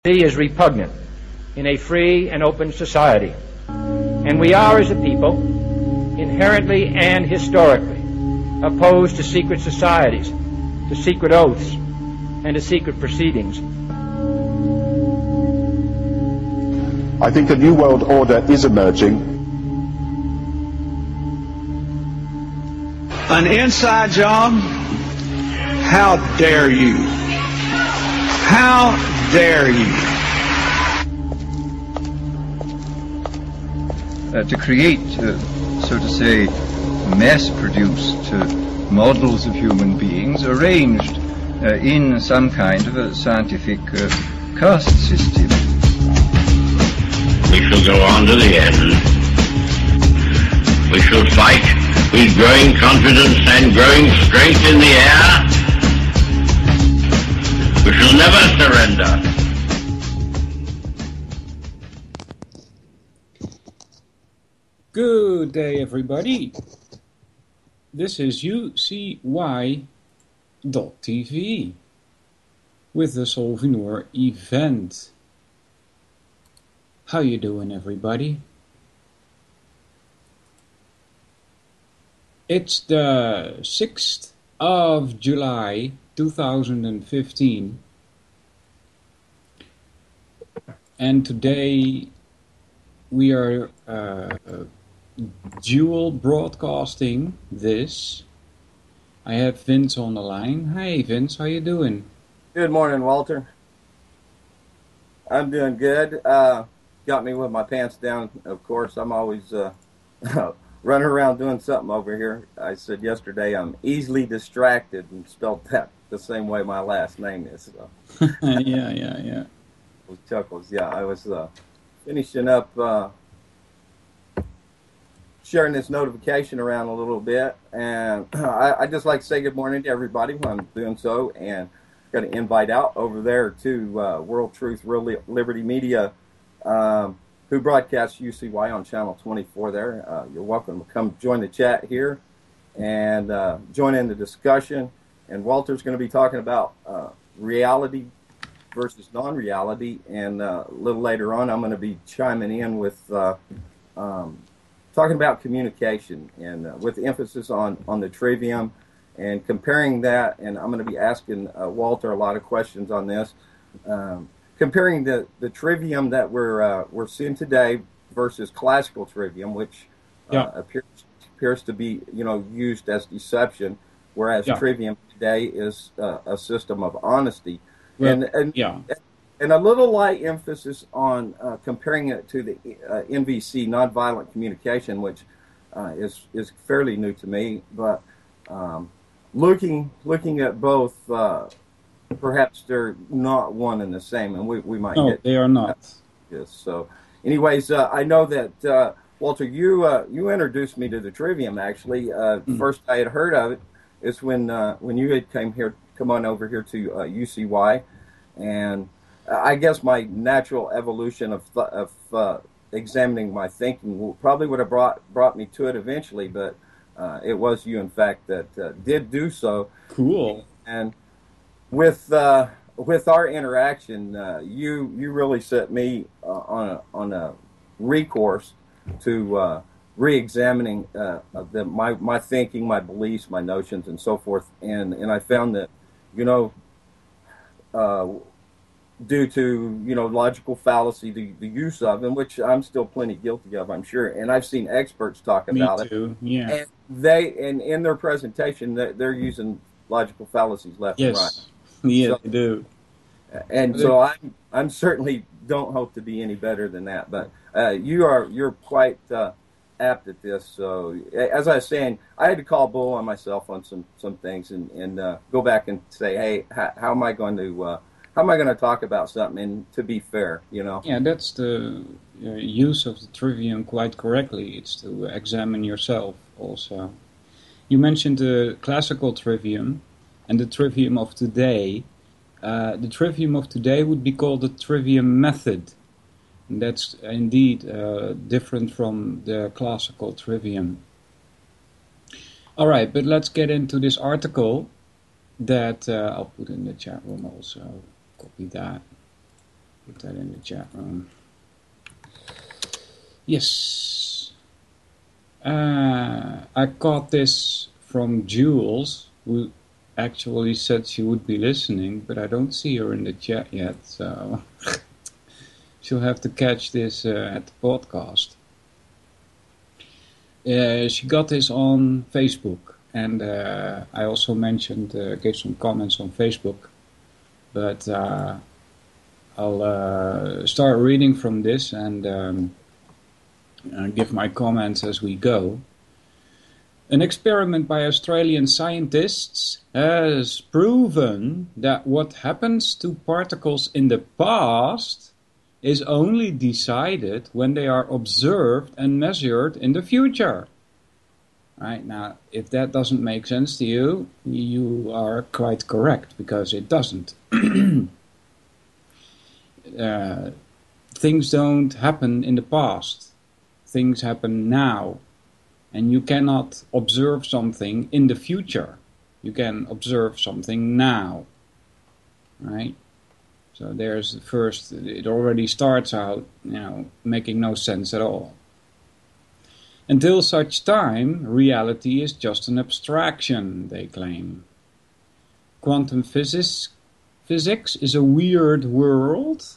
Is repugnant in a free and open society. And we are, as a people, inherently and historically opposed to secret societies, to secret oaths, and to secret proceedings. I think a new world order is emerging. An inside job? How dare you? How dare you? To create, so to say, mass-produced models of human beings arranged in some kind of a scientific caste system. We shall go on to the end. We shall fight with growing confidence and growing strength in the air. We shall never surrender. Good day, everybody. This is UCY.tv with the Solvinur event. How you doing, everybody? It's the 6th of July 2015, and today we are dual broadcasting this. I have Vince on the line. Hi Vince, how you doing? Good morning, Walter. I'm doing good. Got me with my pants down, of course. I'm always running around doing something over here. I said yesterday I'm easily distracted and spelled that the same way my last name is. So. Yeah. With chuckles. Yeah, I was finishing up sharing this notification around a little bit, and I just like to say good morning to everybody when I'm doing so, and got an invite out over there to World Truth Real Liberty Media, who broadcasts UCY on channel 24 there. You're welcome to come join the chat here and join in the discussion. And Walter's going to be talking about reality versus non-reality, and a little later on I'm going to be chiming in with talking about communication, and with emphasis on the TRIVIUM and comparing that. And I'm going to be asking Walter a lot of questions on this, comparing the TRIVIUM that we're seeing today versus classical TRIVIUM, which appears to be used as deception, whereas TRIVIUM today is a system of honesty. Well, and a little light emphasis on comparing it to the NVC, nonviolent communication, which is fairly new to me. But looking at both, perhaps they're not one and the same, and we might. No, they are not. Yes. So, anyways, I know that Walter, you introduced me to the TRIVIUM. Actually, first I had heard of it is when you had come on over here to UCY, and I guess my natural evolution of examining my thinking probably would have brought me to it eventually, but it was you, in fact, that did do so. Cool. And with our interaction, you really set me on a recourse to re-examining my thinking, my beliefs, my notions, and so forth. And I found that due to logical fallacy, the use of them, which I'm still plenty guilty of, I'm sure, and I've seen experts talk about it. Me too. Yeah. And in their presentation, they're using logical fallacies left and right. Yeah, they do. And so I'm certainly don't hope to be any better than that. But you're quite apt at this. So as I was saying, I had to call bull on myself on some things and go back and say, hey, how am I going to talk about something, and to be fair, Yeah, that's the use of the TRIVIUM quite correctly. It's to examine yourself also. You mentioned the classical TRIVIUM and the TRIVIUM of today. The TRIVIUM of today would be called the TRIVIUM method. And that's indeed different from the classical TRIVIUM. All right, but let's get into this article that I'll put in the chat room also. Copy that. Put that in the chat room. Yes. I caught this from Jules, who actually said she would be listening, but I don't see her in the chat yet, so she'll have to catch this at the podcast. She got this on Facebook, and I also mentioned, gave some comments on Facebook, but I'll start reading from this and give my comments as we go. An experiment by Australian scientists has proven that what happens to particles in the past is only decided when they are observed and measured in the future. Right, now, if that doesn't make sense to you, you are quite correct, because it doesn't. Things don't happen in the past. Things happen now. And you cannot observe something in the future. You can observe something now. Right? So there's the first, it already starts out, making no sense at all. Until such time, reality is just an abstraction, they claim. Quantum physics is a weird world.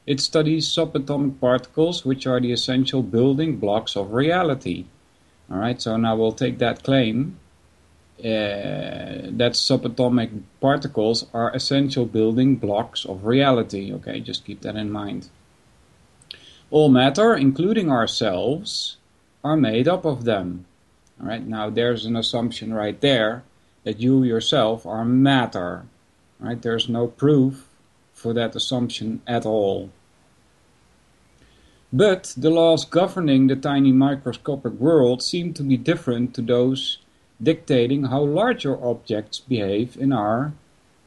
It studies subatomic particles, which are the essential building blocks of reality. Alright, so now we'll take that claim that subatomic particles are essential building blocks of reality. Okay, just keep that in mind. All matter, including ourselves, are made up of them. Alright, now there's an assumption right there that you yourself are matter. Right, there's no proof for that assumption at all. But the laws governing the tiny microscopic world seem to be different to those dictating how larger objects behave in our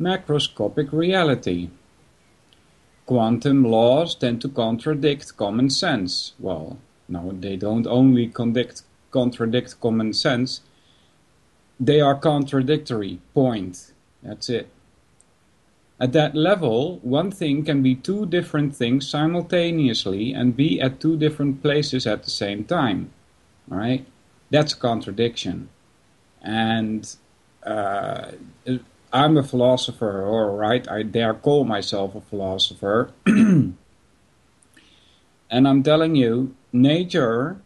macroscopic reality. Quantum laws tend to contradict common sense. Well, no, they don't only contradict common sense, they are contradictory, point. That's it. At that level, one thing can be two different things simultaneously and be at two different places at the same time. All right? That's a contradiction. And I'm a philosopher, all right? I dare call myself a philosopher. And I'm telling you, nature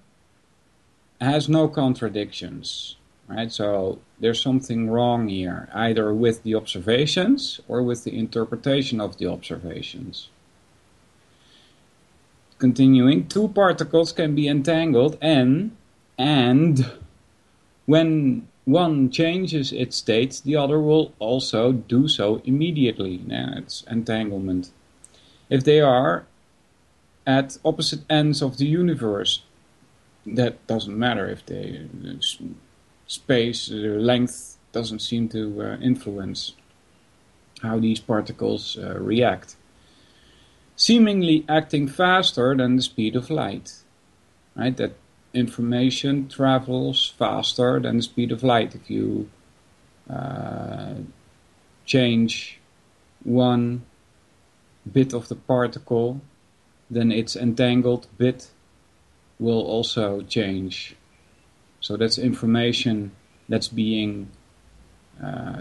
has no contradictions. Right? So there's something wrong here, either with the observations or with the interpretation of the observations. Continuing, two particles can be entangled and when one changes its state, the other will also do so immediately. Now, it's entanglement. If they are at opposite ends of the universe, that doesn't matter if they... Space, length doesn't seem to influence how these particles react. Seemingly acting faster than the speed of light. Right? That information travels faster than the speed of light. If you change one bit of the particle, then its entangled bit will also change. So that's information that's being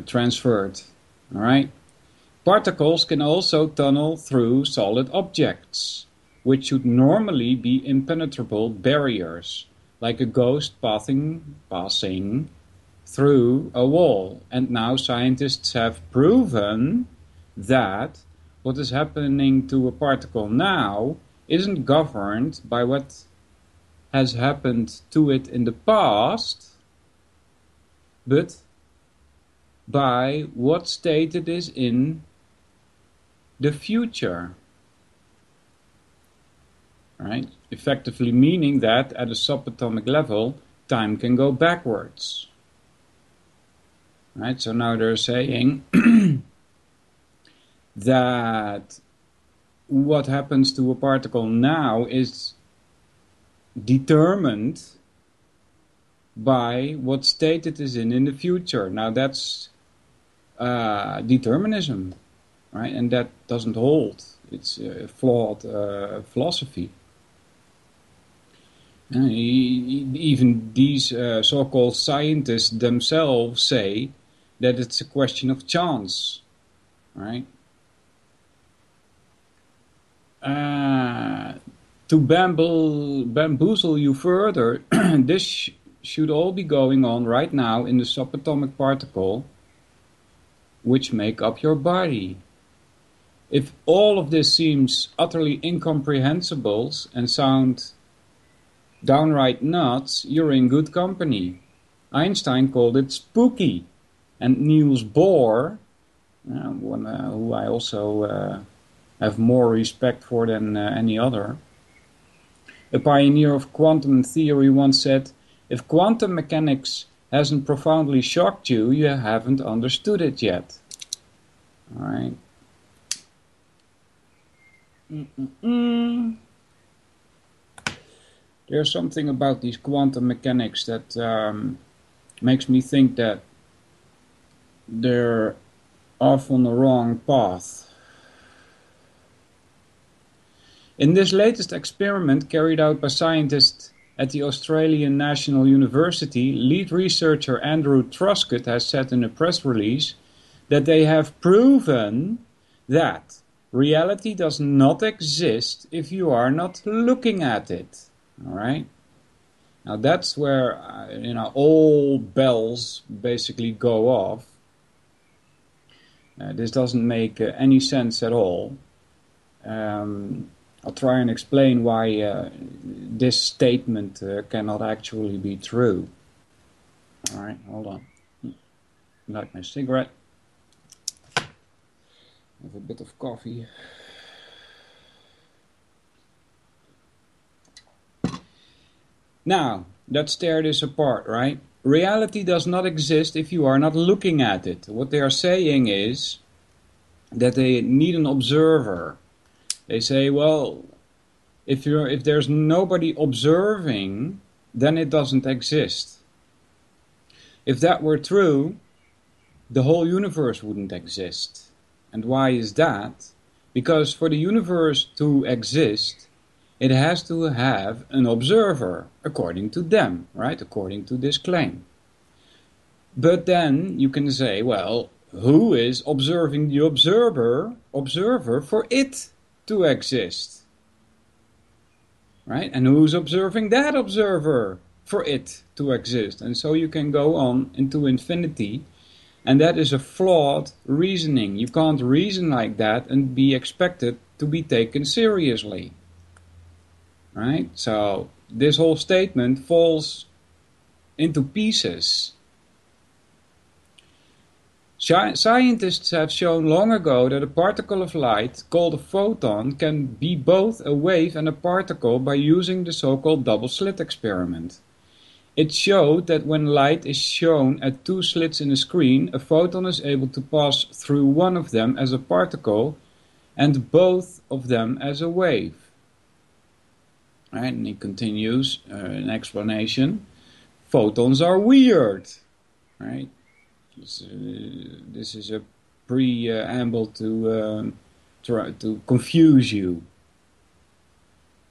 transferred. All right? Particles can also tunnel through solid objects, which should normally be impenetrable barriers, like a ghost passing through a wall. And now scientists have proven that what is happening to a particle now isn't governed by what has happened to it in the past, but by what state it is in the future. Right? Effectively meaning that at a subatomic level, time can go backwards. Right? So now they're saying that what happens to a particle now is determined by what state it is in the future. Now that's determinism. right? And that doesn't hold. It's a flawed philosophy. Even these so-called scientists themselves say that it's a question of chance, right? To bamboozle you further, this should all be going on right now in the subatomic particle which make up your body. If all of this seems utterly incomprehensible and sound downright nuts, you're in good company. Einstein called it spooky. And Niels Bohr, who I also have more respect for than any other, a pioneer of quantum theory, once said, "If quantum mechanics hasn't profoundly shocked you, you haven't understood it yet." All right. There's something about these quantum mechanics that makes me think that they're off on the wrong path. In this latest experiment carried out by scientists at the Australian National University, lead researcher Andrew Truscott has said in a press release that they have proven that reality does not exist if you are not looking at it. All right? Now that's where all bells basically go off. This doesn't make any sense at all. I'll try and explain why this statement cannot actually be true. All right, hold on. Light my cigarette. Have a bit of coffee. Now, let's tear this apart, right? Reality does not exist if you are not looking at it. What they are saying is that they need an observer. They say, well, if there's nobody observing, then it doesn't exist. If that were true, the whole universe wouldn't exist. And why is that? Because for the universe to exist, it has to have an observer, according to them, right? According to this claim. But then you can say, well, who is observing the observer for it to exist? Right? And who's observing that observer for it to exist? And so you can go on into infinity, and that is a flawed reasoning. You can't reason like that and be expected to be taken seriously. Right? So this whole statement falls into pieces. Scientists have shown long ago that a particle of light, called a photon, can be both a wave and a particle by using the so-called double-slit experiment. It showed that when light is shown at two slits in a screen, a photon is able to pass through one of them as a particle and both of them as a wave. Right, and he continues an explanation. Photons are weird. Right? This is a preamble to try to confuse you.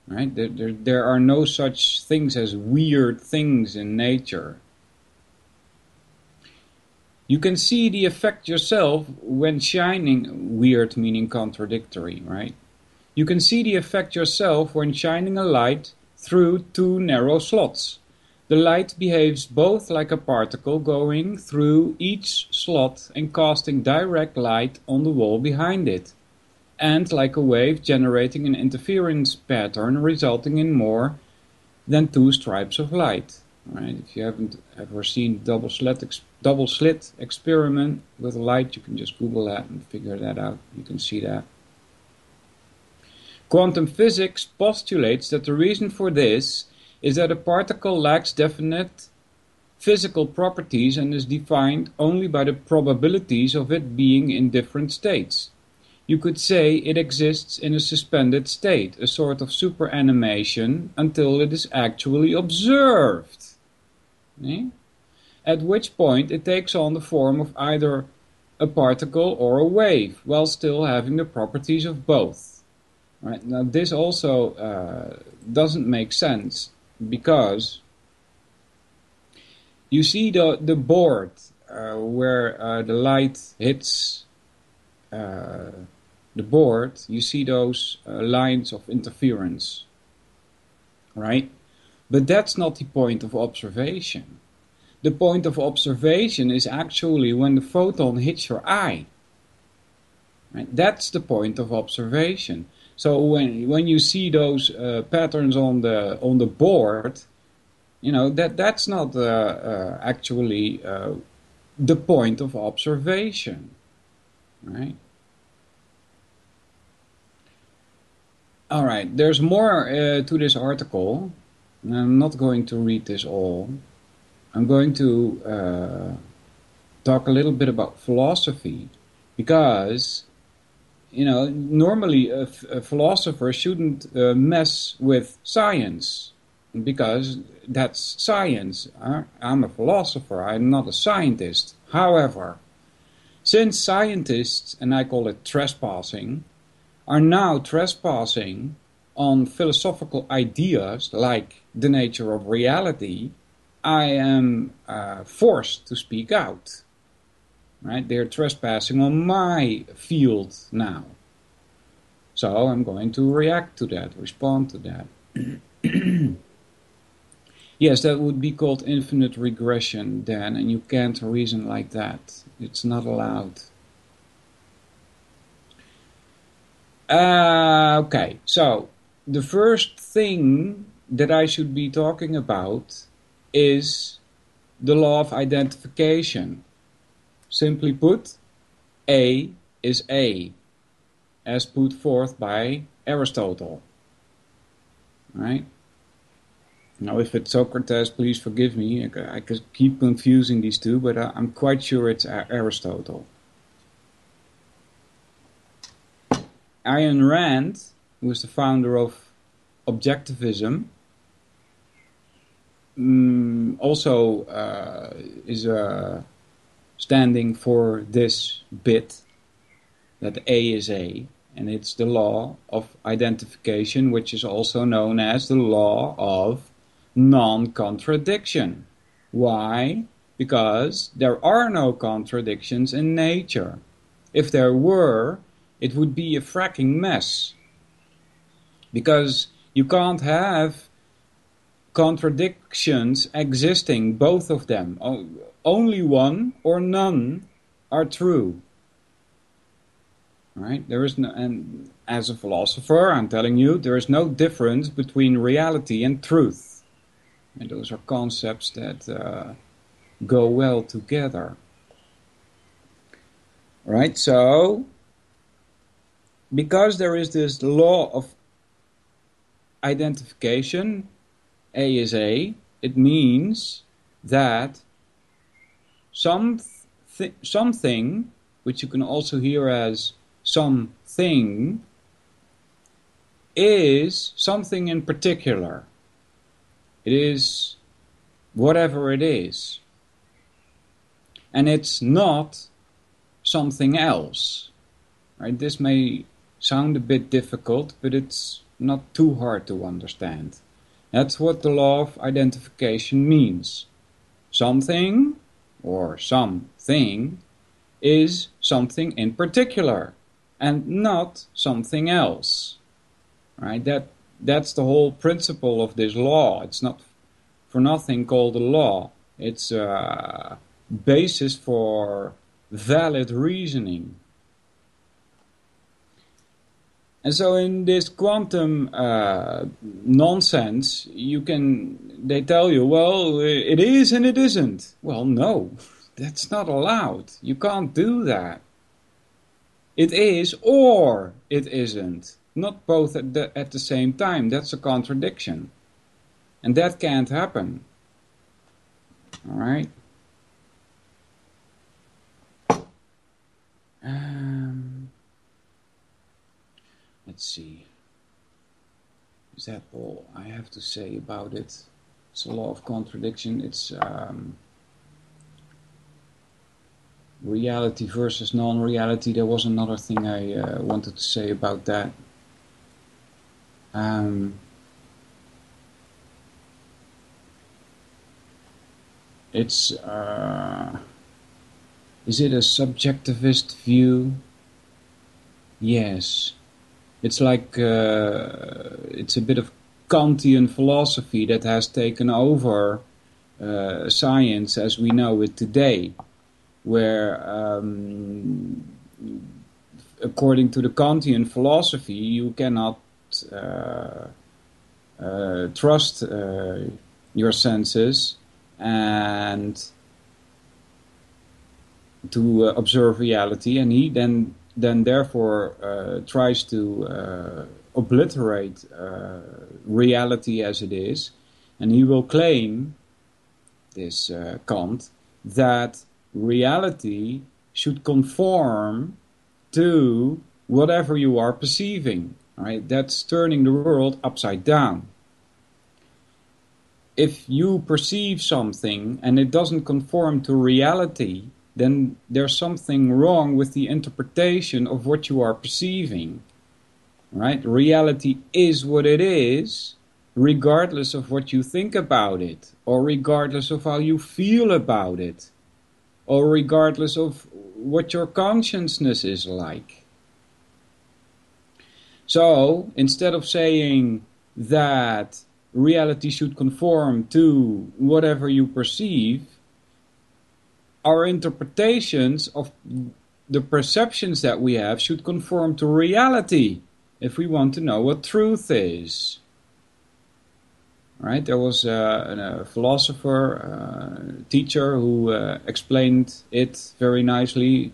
Right? There are no such things as weird things in nature. You can see the effect yourself when shining, weird meaning contradictory, right? You can see the effect yourself when shining a light through two narrow slots. The light behaves both like a particle going through each slot and casting direct light on the wall behind it, and like a wave generating an interference pattern resulting in more than two stripes of light. Right? If you haven't ever seen double slit experiment with light, you can just Google that and figure that out. You can see that. Quantum physics postulates that the reason for this is that a particle lacks definite physical properties and is defined only by the probabilities of it being in different states. You could say it exists in a suspended state, a sort of superanimation, until it is actually observed. At which point it takes on the form of either a particle or a wave, while still having the properties of both. Right? Now this also doesn't make sense, because you see the board where the light hits the board, you see those lines of interference, right? But that's not the point of observation. The point of observation is actually when the photon hits your eye. Right? That's the point of observation. So when you see those patterns on the board, you know that's not actually the point of observation, right? All right. There's more to this article. I'm not going to read this all. I'm going to talk a little bit about philosophy, because normally a philosopher shouldn't mess with science, because that's science. I'm a philosopher, I'm not a scientist. However, since scientists, and I call it trespassing, are now trespassing on philosophical ideas like the nature of reality, I am forced to speak out. Right? They're trespassing on my field now. So I'm going to react to that, respond to that. Yes, that would be called infinite regression, Dan, and you can't reason like that. It's not allowed. Okay, so the first thing that I should be talking about is the law of identification. Simply put, A is A, as put forth by Aristotle. Right? Now, if it's Socrates, please forgive me. I could keep confusing these two, but I'm quite sure it's Aristotle. Ayn Rand, who is the founder of objectivism, also is standing for this bit, that A is A, and it's the law of identification, which is also known as the law of non-contradiction. Why? Because there are no contradictions in nature. If there were, it would be a fracking mess. Because you can't have contradictions existing, both of them. Only one or none are true. Right? There is no, and as a philosopher, I'm telling you, there is no difference between reality and truth. And those are concepts that go well together. Right? So, because there is this law of identification, A is A, it means that something, which you can also hear as something, is something in particular. It is whatever it is. And it's not something else. Right? This may sound a bit difficult, but it's not too hard to understand. That's what the law of identification means. Something, or something, is something in particular, and not something else. Right? That's the whole principle of this law. It's not for nothing called a law. It's a basis for valid reasoning. And so in this quantum nonsense, they tell you, well, it is and it isn't. Well, no, that's not allowed. You can't do that. It is or it isn't. Not both at the same time. That's a contradiction. And that can't happen. All right? Let's see. Is that all I have to say about it? It's a law of contradiction. It's reality versus non-reality. There was another thing I wanted to say about that. It's is it a subjectivist view? Yes. It's like it's a bit of Kantian philosophy that has taken over science as we know it today, where according to the Kantian philosophy you cannot trust your senses and to observe reality, and he then therefore tries to obliterate reality as it is, and he will claim, this Kant, that reality should conform to whatever you are perceiving. Right? That's turning the world upside down. If you perceive something and it doesn't conform to reality, then there's something wrong with the interpretation of what you are perceiving. Right? Reality is what it is, regardless of what you think about it, or regardless of how you feel about it, or regardless of what your consciousness is like. So, instead of saying that reality should conform to whatever you perceive, our interpretations of the perceptions that we have should conform to reality if we want to know what truth is. Right? There was a philosopher, teacher who explained it very nicely,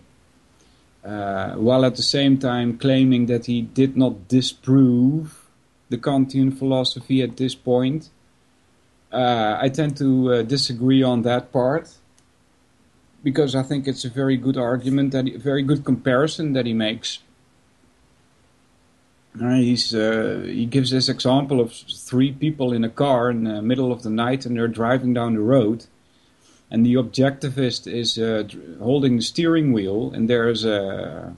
while at the same time claiming that he did not disprove the Kantian philosophy at this point. I tend to disagree on that part, because I think it's a very good argument, a very good comparison that he makes. He gives this example of 3 people in a car in the middle of the night, and they're driving down the road, and the objectivist is holding the steering wheel, and there's a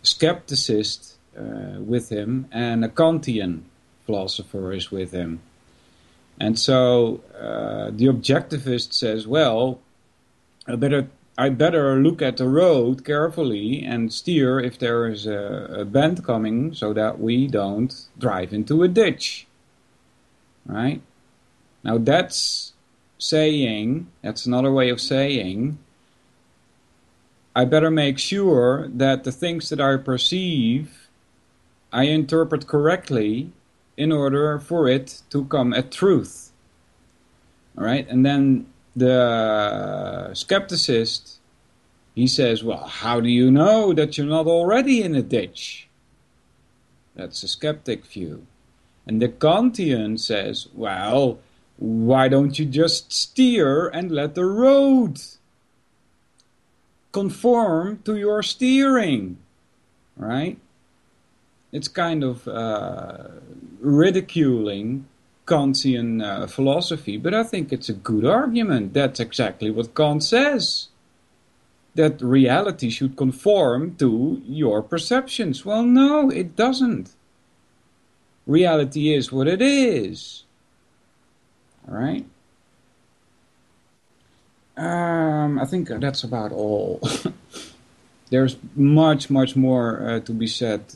skepticist with him, and a Kantian philosopher is with him. And so the objectivist says, well, I better look at the road carefully and steer if there is a bend coming, so that we don't drive into a ditch. Right? Now that's another way of saying, I better make sure that the things that I perceive, I interpret correctly in order for it to come at truth. All right? And then the skepticist, he says, well, how do you know that you're not already in a ditch? That's a skeptic view. And the Kantian says, well, why don't you just steer and let the road conform to your steering? Right? It's kind of ridiculing Kantian philosophy, but I think it's a good argument. That's exactly what Kant says. That reality should conform to your perceptions. Well, no, it doesn't. Reality is what it is. All right? I think that's about all. There's much, much more to be said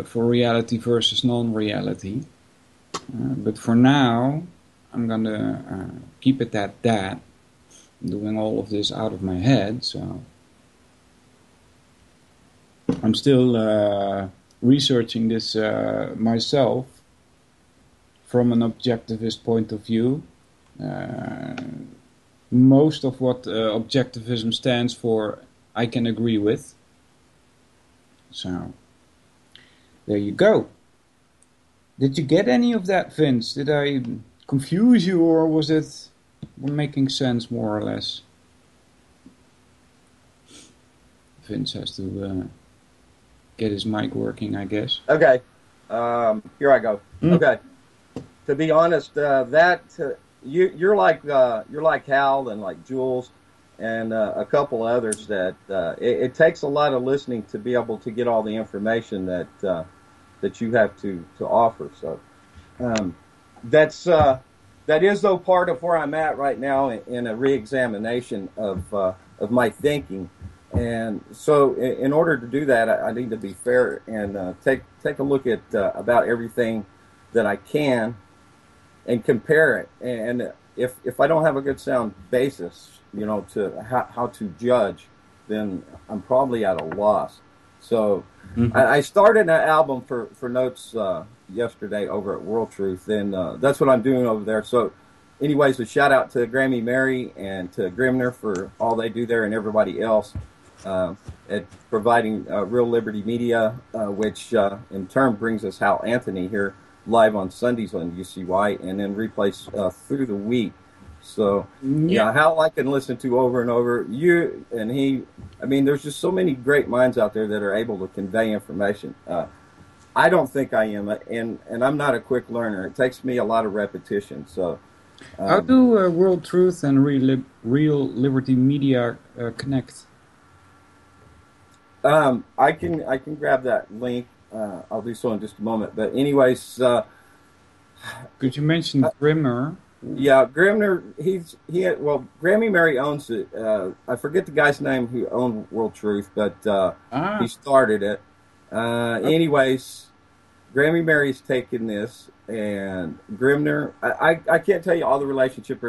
for reality versus non-reality. But for now, I'm going to keep it at that. I'm doing all of this out of my head, so I'm still researching this myself from an objectivist point of view. Most of what objectivism stands for, I can agree with. So, there you go. Did you get any of that, Vince? Did I confuse you, or was it making sense more or less? Vince has to get his mic working, I guess. Okay, here I go. Okay, to be honest, you're like Hal and like Jules. and a couple others that it takes a lot of listening to be able to get all the information that you have to offer. So that is though part of where I'm at right now in a reexamination of my thinking. And so in order to do that, I need to be fair and take a look at about everything that I can and compare it. And if I don't have a good sound basis, to how to judge, then I'm probably at a loss. So I started an album for Notes yesterday over at World Truth, and that's what I'm doing over there. So anyways, a shout out to Grammy Mary and to Grimner for all they do there and everybody else at providing Real Liberty Media, which in turn brings us Hal Anthony here live on Sundays on UCY and then replays through the week. So, Hal I can listen to over and over. You and he, there's just so many great minds out there that are able to convey information. I don't think I am, and I'm not a quick learner. It takes me a lot of repetition. So, how do World Truth and Real Liberty Media connect? I can grab that link. I'll do so in just a moment. But anyways, could you mention Grimmer? Yeah, Grimner. Grammy Mary owns it. I forget the guy's name who owned World Truth, but he started it. Anyways, Grammy Mary's taken this, and Grimner. I can't tell you all the relationship,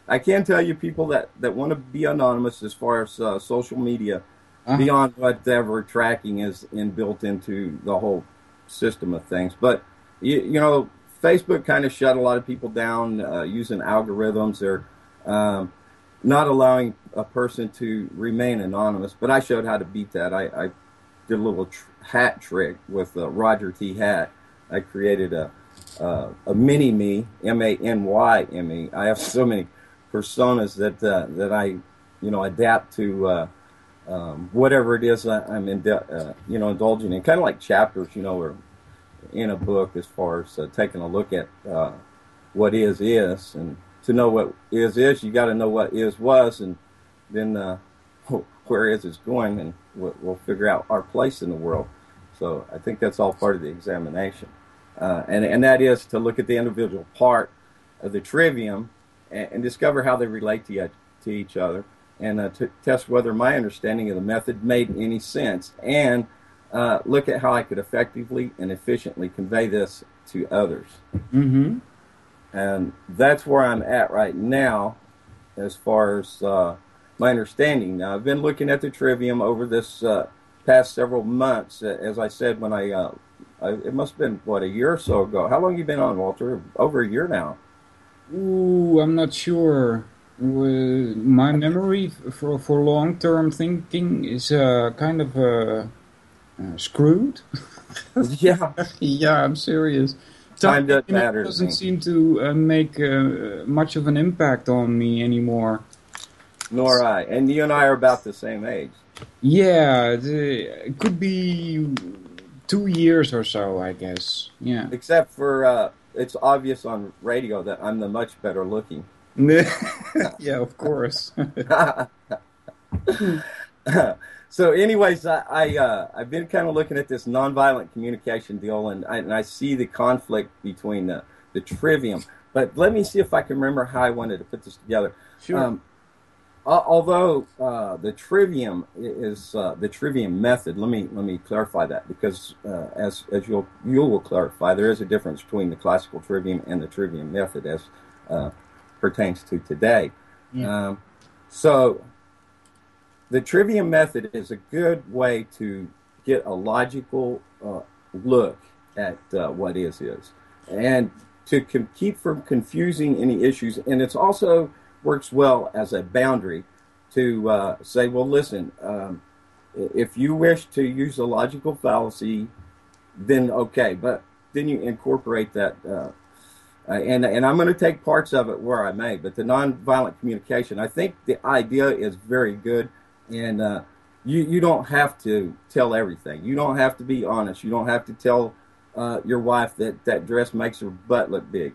I can tell you people that want to be anonymous as far as social media, beyond whatever tracking is built into the whole system of things. But Facebook kind of shut a lot of people down using algorithms. They're not allowing a person to remain anonymous. But I showed how to beat that. I did a little hat trick with Roger T. Hat. I created a mini-me, M-A-N-Y-M-E. I have so many personas that I adapt to whatever it is I'm indulging in. Kind of like chapters, or in a book, as far as taking a look at what is, and to know what is, you got to know what is was, and then where is going, and we'll figure out our place in the world. So I think that's all part of the examination, and that is to look at the individual part of the trivium and discover how they relate to each other, and to test whether my understanding of the method made any sense, and look at how I could effectively and efficiently convey this to others. Mm-hmm. And that's where I'm at right now as far as my understanding. Now, I've been looking at the trivium over this past several months. As I said, when it must have been, a year or so ago. How long have you been on, Walter? Over a year now. Ooh, I'm not sure. My memory for long-term thinking is kind of... screwed? Yeah. Yeah, I'm serious. Time doesn't seem to make much of an impact on me anymore. Nor I. And you and I are about the same age. Yeah, it could be 2 years or so, I guess. Yeah. Except for it's obvious on radio that I'm the much better looking. Yeah, of course. So anyways, I've been kind of looking at this nonviolent communication deal, and I see the conflict between the trivium. But let me see if I can remember how I wanted to put this together. Sure. Although the trivium is the trivium method, let me clarify that, because as you will clarify, there is a difference between the classical trivium and the trivium method as pertains to today. Yeah. So the trivium method is a good way to get a logical look at what is, and to keep from confusing any issues. And it's also works well as a boundary to say, well, listen, if you wish to use a logical fallacy, then okay, but then you incorporate that. And I'm going to take parts of it where I may, but the nonviolent communication, I think the idea is very good. And you don't have to tell everything. You don't have to be honest. You don't have to tell your wife that dress makes her butt look big.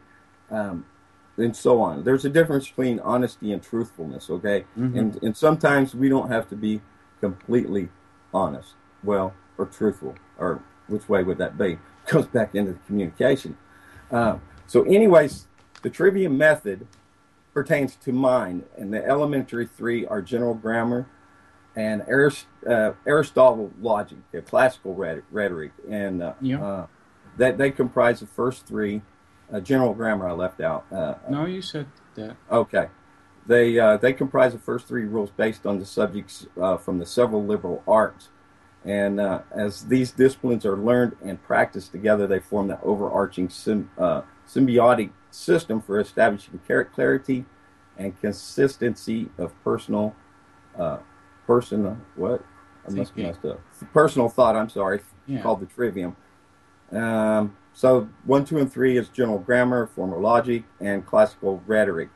and so on. There's a difference between honesty and truthfulness, okay? And sometimes we don't have to be completely honest, well, or truthful, or which way would that be? Goes back into the communication. So anyways, the trivium method pertains to mind, and the elementary three are general grammar and Aristotle logic, classical rhetoric, and that they comprise the first three. General grammar I left out. No, you said that. Okay. They comprise the first three rules based on the subjects from the several liberal arts. And as these disciplines are learned and practiced together, they form the overarching symbiotic system for establishing clarity and consistency of personal thought, I'm sorry, called the trivium. So 1, 2, and 3 is general grammar, formal logic, and classical rhetoric.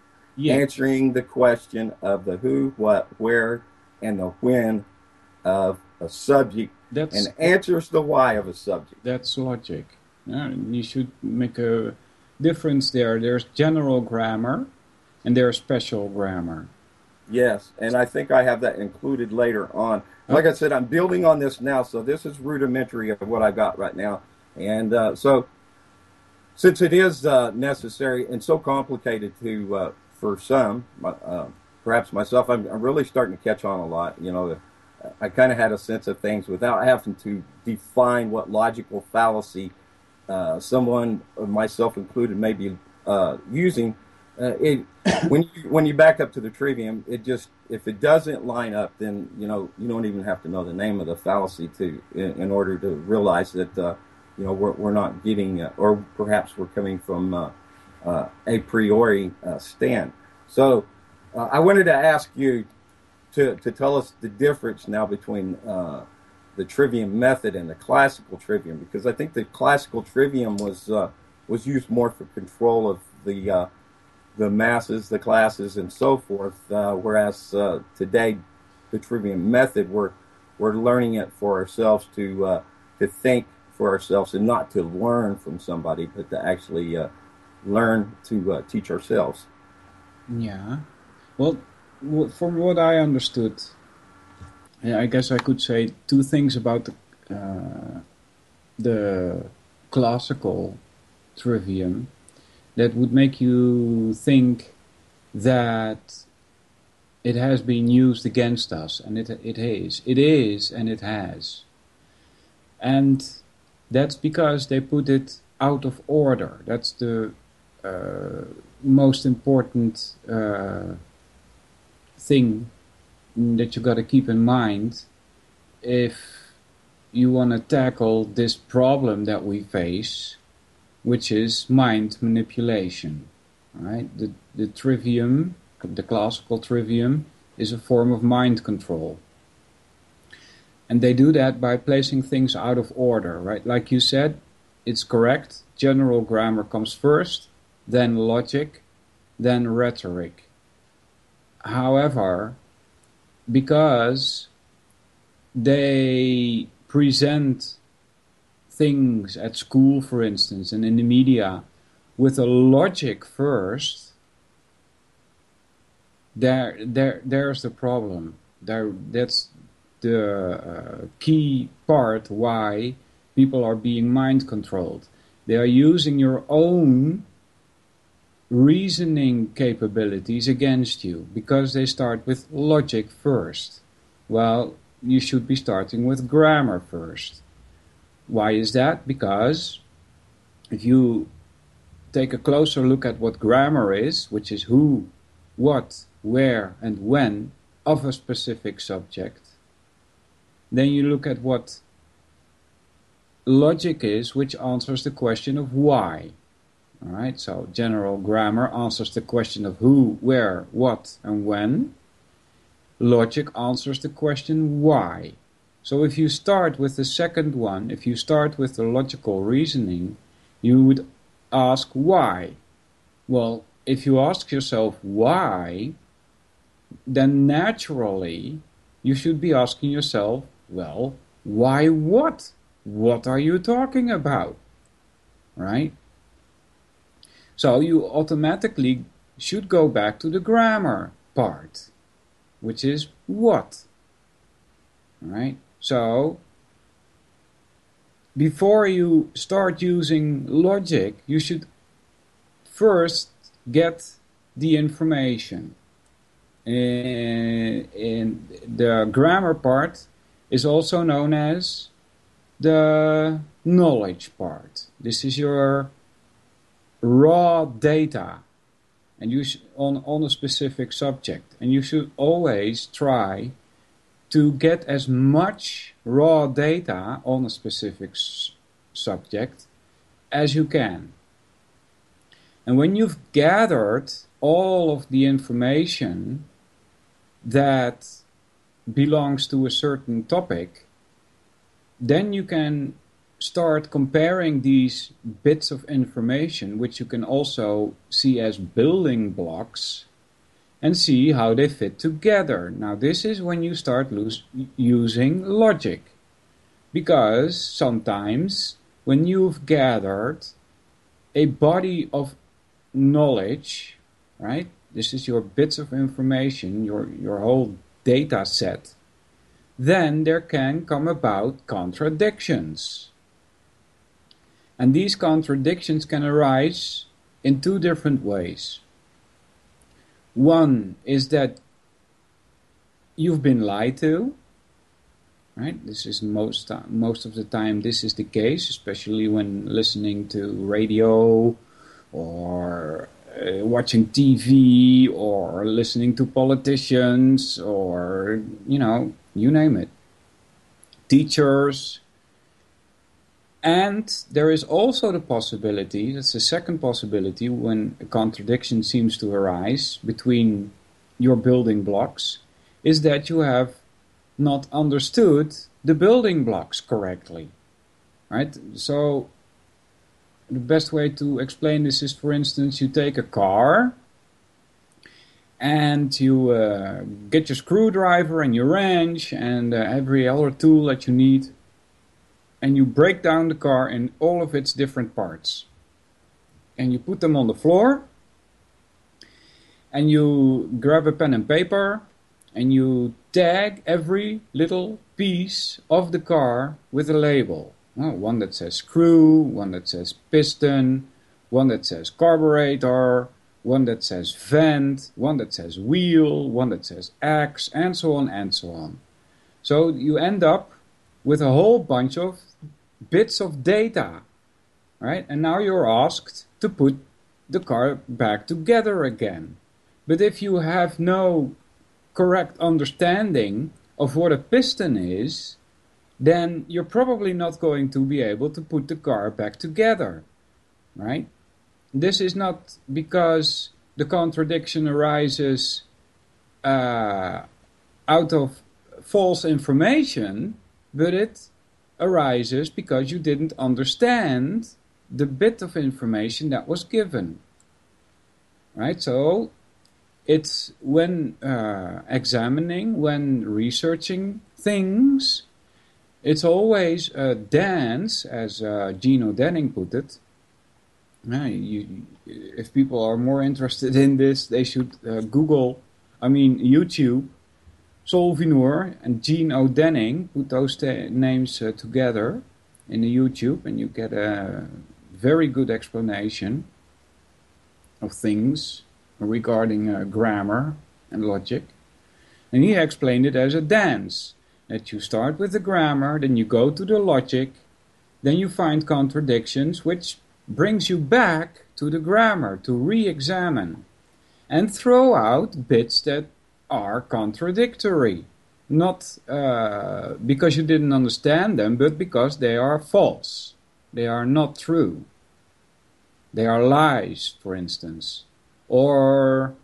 Answering the question of the who, what, where, and the when of a subject, and answers the why of a subject. That's logic. You should make a difference there. There's general grammar, and there's special grammar. Yes, and I think I have that included later on. Like I said, I'm building on this now, so this is rudimentary of what I got right now. And so, since it is necessary and so complicated to for some, perhaps myself, I'm really starting to catch on a lot. You know, I kind of had a sense of things without having to define what logical fallacy someone, myself included, may be using. When you back up to the trivium, it just, if it doesn't line up, then you don't even have to know the name of the fallacy in order to realize that we're not getting, or perhaps we're coming from a priori stand. So I wanted to ask you to tell us the difference now between the trivium method and the classical trivium, because I think the classical trivium was used more for control of the masses, the classes, and so forth, whereas today the trivium method, we're learning it for ourselves to think for ourselves, and not to learn from somebody, but to actually learn to teach ourselves. Yeah. Well, from what I understood, I guess I could say two things about the classical trivium that would make you think that it has been used against us, and it is, and it has. And that's because they put it out of order. That's the most important thing that you got to keep in mind if you want to tackle this problem that we face, which is mind manipulation. Right? The trivium, the classical trivium, is a form of mind control. And they do that by placing things out of order, right? Like you said, it's correct. General grammar comes first, then logic, then rhetoric. However, because they present things at school, for instance, and in the media with a logic first, there's the problem. That's the key part why people are being mind controlled. They are using your own reasoning capabilities against you because they start with logic first. Well, you should be starting with grammar first. Why is that? Because if you take a closer look at what grammar is, which is who, what, where, and when of a specific subject, then you look at what logic is, which answers the question of why. All right, so general grammar answers the question of who, where, what, and when. Logic answers the question why. So if you start with the second one, if you start with the logical reasoning, you would ask why. Well, if you ask yourself why, then naturally you should be asking yourself, well, why what? What are you talking about? Right? So you automatically should go back to the grammar part, which is what. Right? So before you start using logic, you should first get the information. In the grammar part is also known as the knowledge part. This is your raw data, and you on a specific subject, and you should always try to get as much raw data on a specific subject as you can. And when you've gathered all of the information that belongs to a certain topic, then you can start comparing these bits of information, which you can also see as building blocks, and see how they fit together. Now this is when you start using logic, because sometimes when you've gathered a body of knowledge, right, this is your bits of information, your whole data set, then there can come about contradictions. And these contradictions can arise in two different ways. One is that you've been lied to, right? This is most of the time this is the case, especially when listening to radio or watching TV or listening to politicians or, you name it, teachers. And there is also the possibility, that's the second possibility, when a contradiction seems to arise between your building blocks, is that you have not understood the building blocks correctly, right? So the best way to explain this is, for instance, you take a car and you get your screwdriver and your wrench and every other tool that you need, and you break down the car in all of its different parts. And you put them on the floor, and you grab a pen and paper, and you tag every little piece of the car with a label. One that says screw, one that says piston, one that says carburetor, one that says vent, one that says wheel, one that says axe, and so on and so on. So you end up with a whole bunch of bits of data, right? And now you're asked to put the car back together again. But if you have no correct understanding of what a piston is, then you're probably not going to be able to put the car back together, right? This is not because the contradiction arises out of false information, but it arises because you didn't understand the bit of information that was given, right? So it's when examining, when researching things, it's always a dance, as Gino Denning put it. If people are more interested in this, they should YouTube Solvinur and Gino Denning, put those names together in the YouTube, and you get a very good explanation of things regarding grammar and logic. And he explained it as a dance, that you start with the grammar, then you go to the logic, then you find contradictions, which brings you back to the grammar to re-examine and throw out bits that are contradictory, not because you didn't understand them, but because they are false. They are not true. They are lies, for instance, or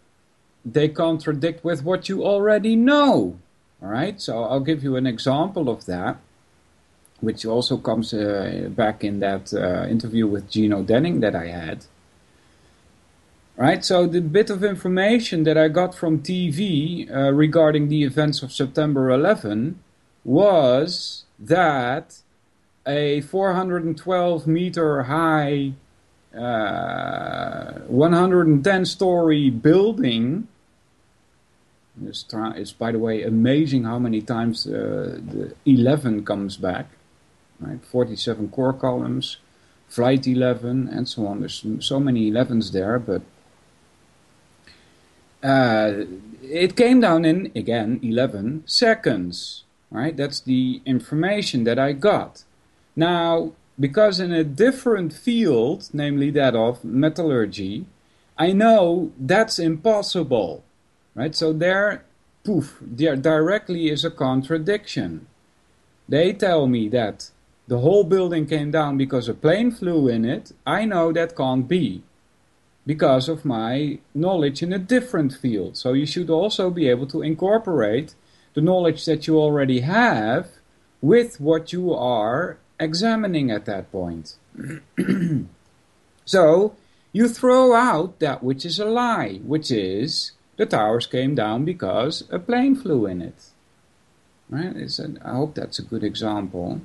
they contradict with what you already know. All right, so I'll give you an example of that, which also comes back in that interview with Gino Denning that I had. Right, so the bit of information that I got from TV regarding the events of September 11 was that a 412 meter high 110-story building. It's, by the way, amazing how many times the 11 comes back. Right, 47 core columns, flight 11, and so on. There's so many 11s there, but it came down in, again, 11 seconds. Right, that's the information that I got. Now, because in a different field, namely that of metallurgy, I know that's impossible. Right, so there directly is a contradiction. They tell me that the whole building came down because a plane flew in it. I know that can't be because of my knowledge in a different field. So you should also be able to incorporate the knowledge that you already have with what you are examining at that point. So you throw out that which is a lie, which is the towers came down because a plane flew in it. Right? I hope that's a good example.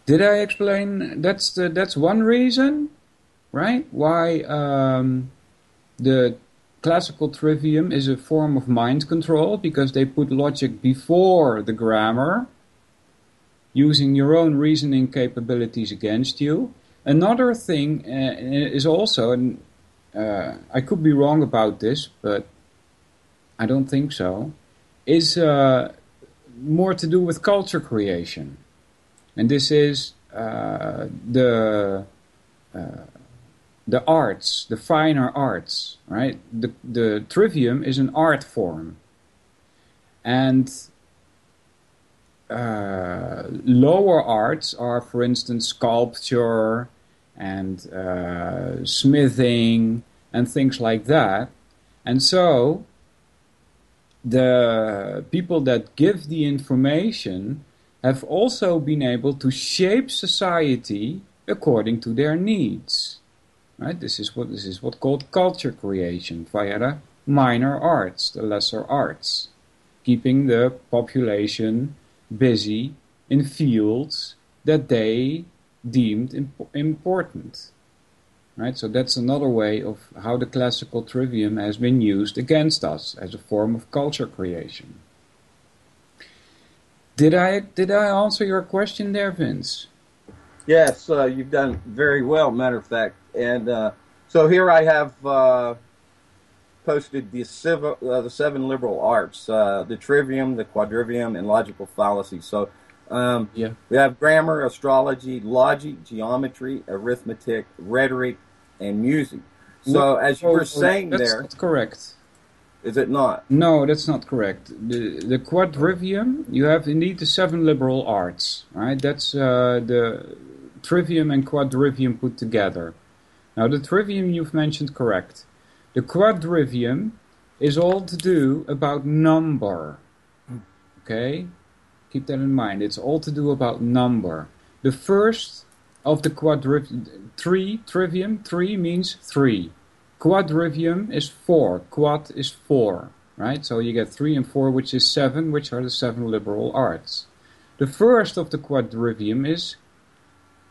Did I explain? That's one reason, right? Why the classical trivium is a form of mind control, because they put logic before the grammar, using your own reasoning capabilities against you. Another thing is also, and I could be wrong about this, but I don't think so, is more to do with culture creation. And this is the arts, the finer arts, right? The trivium is an art form. And lower arts are, for instance, sculpture and smithing and things like that. And so the people that give the information have also been able to shape society according to their needs. Right? This is what called culture creation via the minor arts, the lesser arts, keeping the population busy in fields that they deemed important. Right? So that's another way of how the classical trivium has been used against us as a form of culture creation. Did I answer your question there, Vince? Yes, you've done very well, matter of fact. And so here I have posted the 7 liberal arts, the trivium, the quadrivium, and logical fallacy. So we have grammar, astrology, logic, geometry, arithmetic, rhetoric, and music. So as you were saying there... That's correct. Is it not? No, that's not correct. The quadrivium, you have indeed the 7 liberal arts, right? That's the trivium and quadrivium put together. Now, the trivium you've mentioned correct. The quadrivium is all to do about number. Okay? Keep that in mind. It's all to do about number. The first of the trivium, 3 means 3. Quadrivium is 4. Quad is 4, right? So you get 3 and 4, which is 7, which are the 7 liberal arts. The first of the quadrivium is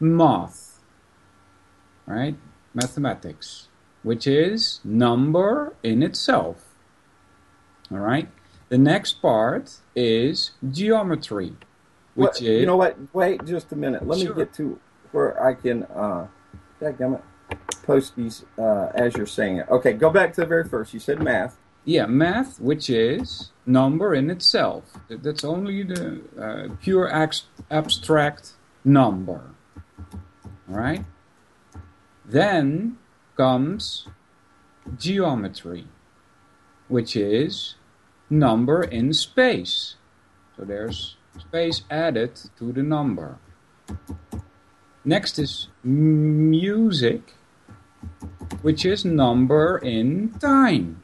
math, right? Mathematics, which is number in itself, all right? The next part is geometry, which is... You know what? Wait just a minute. Let me get to where I can... post these as you're saying it. Okay, go back to the very first. You said math. Yeah, math, which is number in itself. That's only the pure abstract number. All right? Then comes geometry, which is number in space. So there's space added to the number. Next is music, which is number in time.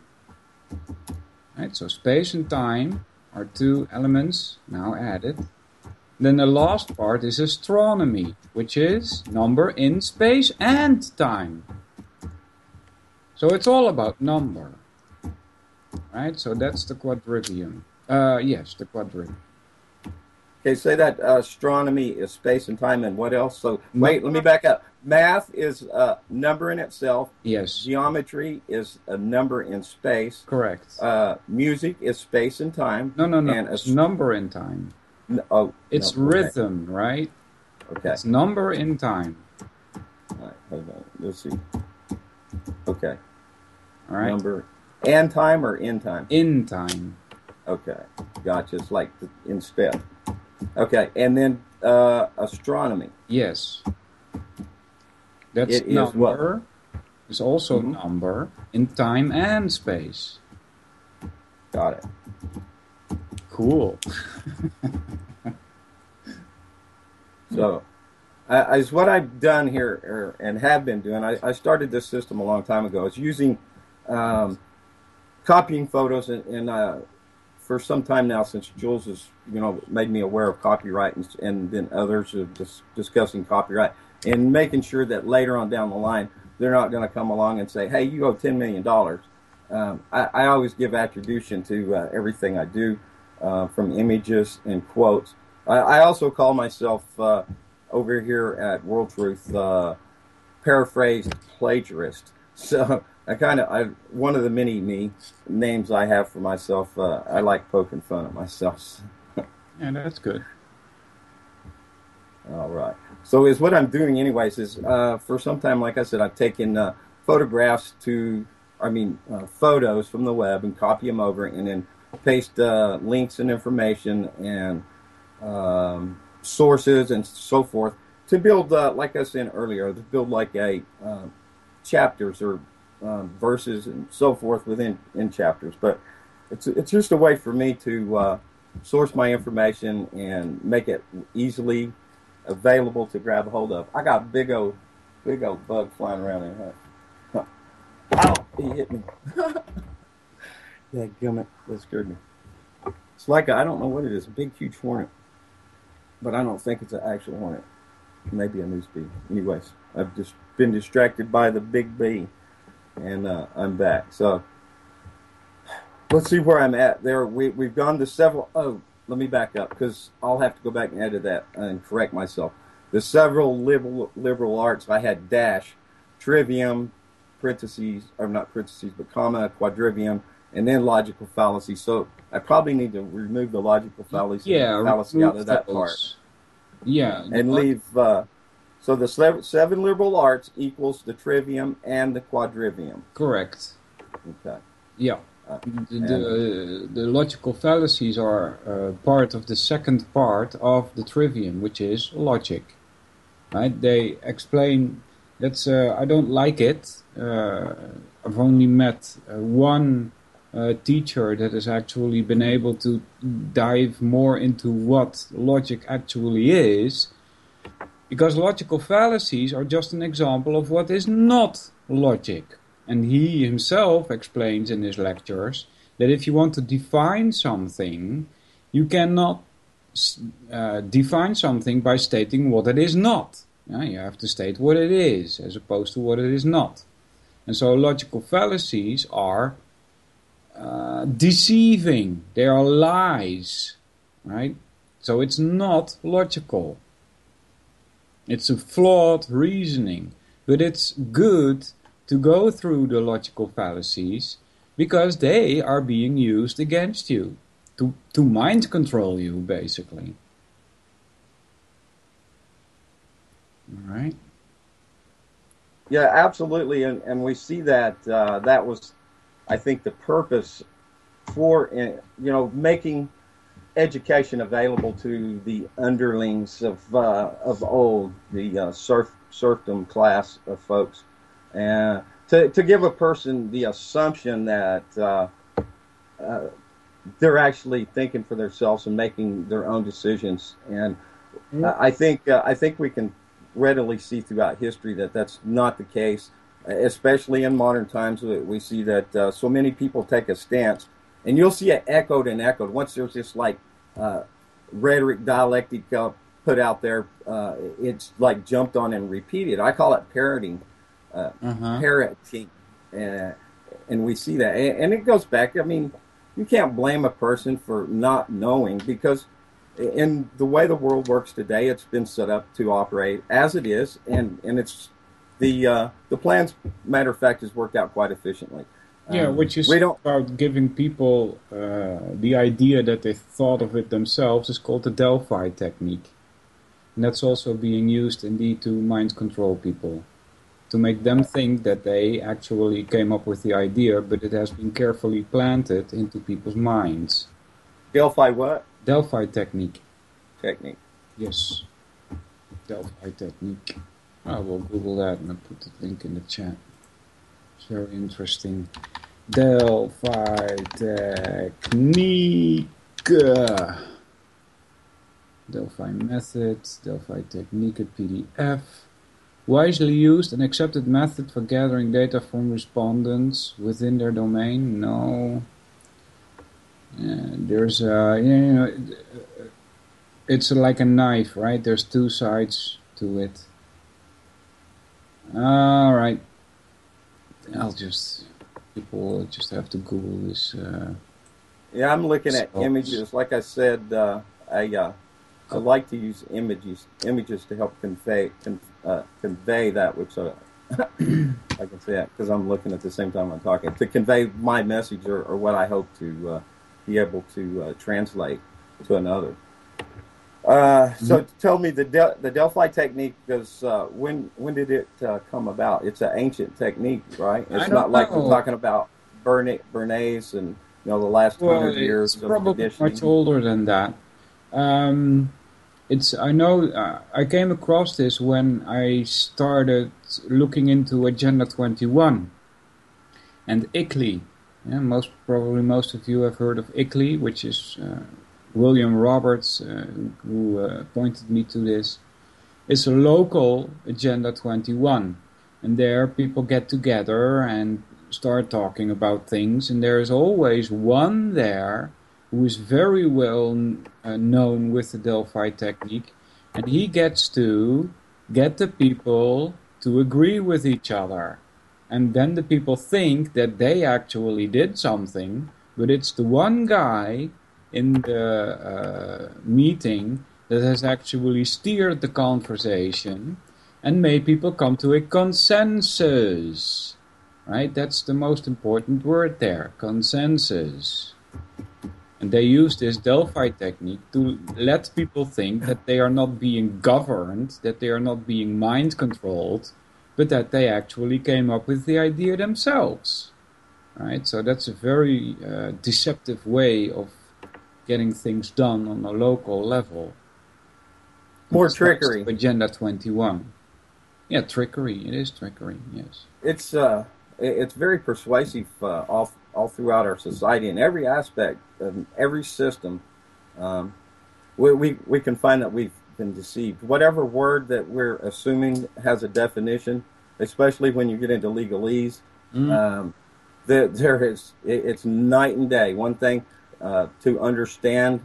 Right, so space and time are 2 elements now added. Then the last part is astronomy, which is number in space and time. So it's all about number. Right, so that's the quadrivium. Yes, the quadrivium. Okay, say that astronomy is space and time, and what else? So, wait, let me back up. Math is a number in itself. Yes. Geometry is a number in space. Correct. Music is space and time. No. And It's number in time. It's rhythm, right? Okay. It's number in time. All right, hold on. Let's see. Okay. All right. Number and time or in time? In time. Okay. Gotcha. It's like in space. Okay. And then astronomy. Yes. That's It is number. what? It's also number in time and space. Got it. Cool. So, as what I've done here, and have been doing, I started this system a long time ago. It's using copying photos, and for some time now, since Jules has made me aware of copyright, and then others are discussing copyright, and making sure that later on down the line they're not going to come along and say, "Hey, you owe $10 million." I always give attribution to everything I do, from images and quotes. I also call myself over here at World Truth paraphrased plagiarist. So one of the many names I have for myself. I like poking fun at myself. Yeah, that's good. All right. So is what I'm doing anyways is for some time, like I said, I've taken photographs photos from the web and copy them over and then paste links and information and sources and so forth to build, like I said earlier, to build like a chapters or verses and so forth in chapters. But it's just a way for me to source my information and make it easily available to grab a hold of. I got a big old bug flying around here. Huh. Ow! He hit me. Dadgummit, that scared me. It's like I don't know what it is, a big huge hornet. But I don't think it's an actual hornet. Maybe a news bee. Anyways, I've just been distracted by the big bee. And I'm back. So let's see where I'm at. We've gone to several. Oh, let me back up because I'll have to go back and edit that and correct myself. The several liberal arts. I had dash, trivium, parentheses, or not parentheses, but comma, quadrivium, and then logical fallacy. So I probably need to remove the logical fallacy, fallacy out of that part. Yeah, and leave. So the seven liberal arts equals the trivium and the quadrivium. Correct. Okay. Yeah. The logical fallacies are part of the second part of the trivium, which is logic. Right? They explain. That's I don't like it. I've only met one teacher that has actually been able to dive more into what logic actually is, because logical fallacies are just an example of what is not logic. And he himself explains in his lectures that if you want to define something, you cannot define something by stating what it is not. You have to state what it is as opposed to what it is not. And so logical fallacies are deceiving. They are lies, right? So it's not logical. It's a flawed reasoning, but it's good to go through the logical fallacies because they are being used against you to mind control you, basically. All right. Yeah, absolutely, and we see that that was, I think, the purpose for making education available to the underlings of old, the serfdom class of folks, and to give a person the assumption that they're actually thinking for themselves and making their own decisions. And I think we can readily see throughout history that that's not the case, especially in modern times. We see that so many people take a stance, and you'll see it echoed and echoed. Once there's this like rhetoric, dialectic put out there, it's like jumped on and repeated. I call it parroting, parroting, and we see that. And it goes back, I mean, you can't blame a person for not knowing, because in the way the world works today, it's been set up to operate as it is, and it's the plans, matter of fact, has worked out quite efficiently. Yeah, which is about giving people the idea that they thought of it themselves is called the Delphi technique. And that's also being used indeed to mind control people, to make them think that they actually came up with the idea, but it has been carefully planted into people's minds. Delphi what? Delphi technique. Technique. Yes. Delphi technique. I will Google that and I'll put the link in the chat. It's very interesting. Delphi technique. Delphi methods, Delphi technique at PDF. Widely used and accepted method for gathering data from respondents within their domain. No. There's it's like a knife, right? There's two sides to it. All right. People just have to Google this. Yeah, I'm looking at images. Like I said, I like to use images to help convey that which I can say that because I'm looking at the same time I'm talking, to convey my message or what I hope to be able to translate to another. So tell me, the Delphi technique is when did it come about? It's an ancient technique, right? It's not like we're talking about Bernays and the last 100 years. It's probably much older than that. I came across this when I started looking into Agenda 21 and ICLEI. Yeah, most of you have heard of ICLEI, which is William Roberts, who pointed me to this. It's a local Agenda 21, and there people get together and start talking about things, and there is always one there who is very well known with the Delphi technique, and he gets to get the people to agree with each other. And then the people think that they actually did something, but it's the one guy in the meeting that has actually steered the conversation and made people come to a consensus. Right? That's the most important word there, consensus. And they use this Delphi technique to let people think that they are not being governed, that they are not being mind controlled, but that they actually came up with the idea themselves. Right? So that's a very deceptive way of getting things done on a local level. More trickery. Agenda 21. Yeah, trickery. It is trickery, yes. It's very persuasive all throughout our society in every aspect of every system. We can find that we've been deceived. Whatever word that we're assuming has a definition, especially when you get into legalese, it's night and day. One thing to understand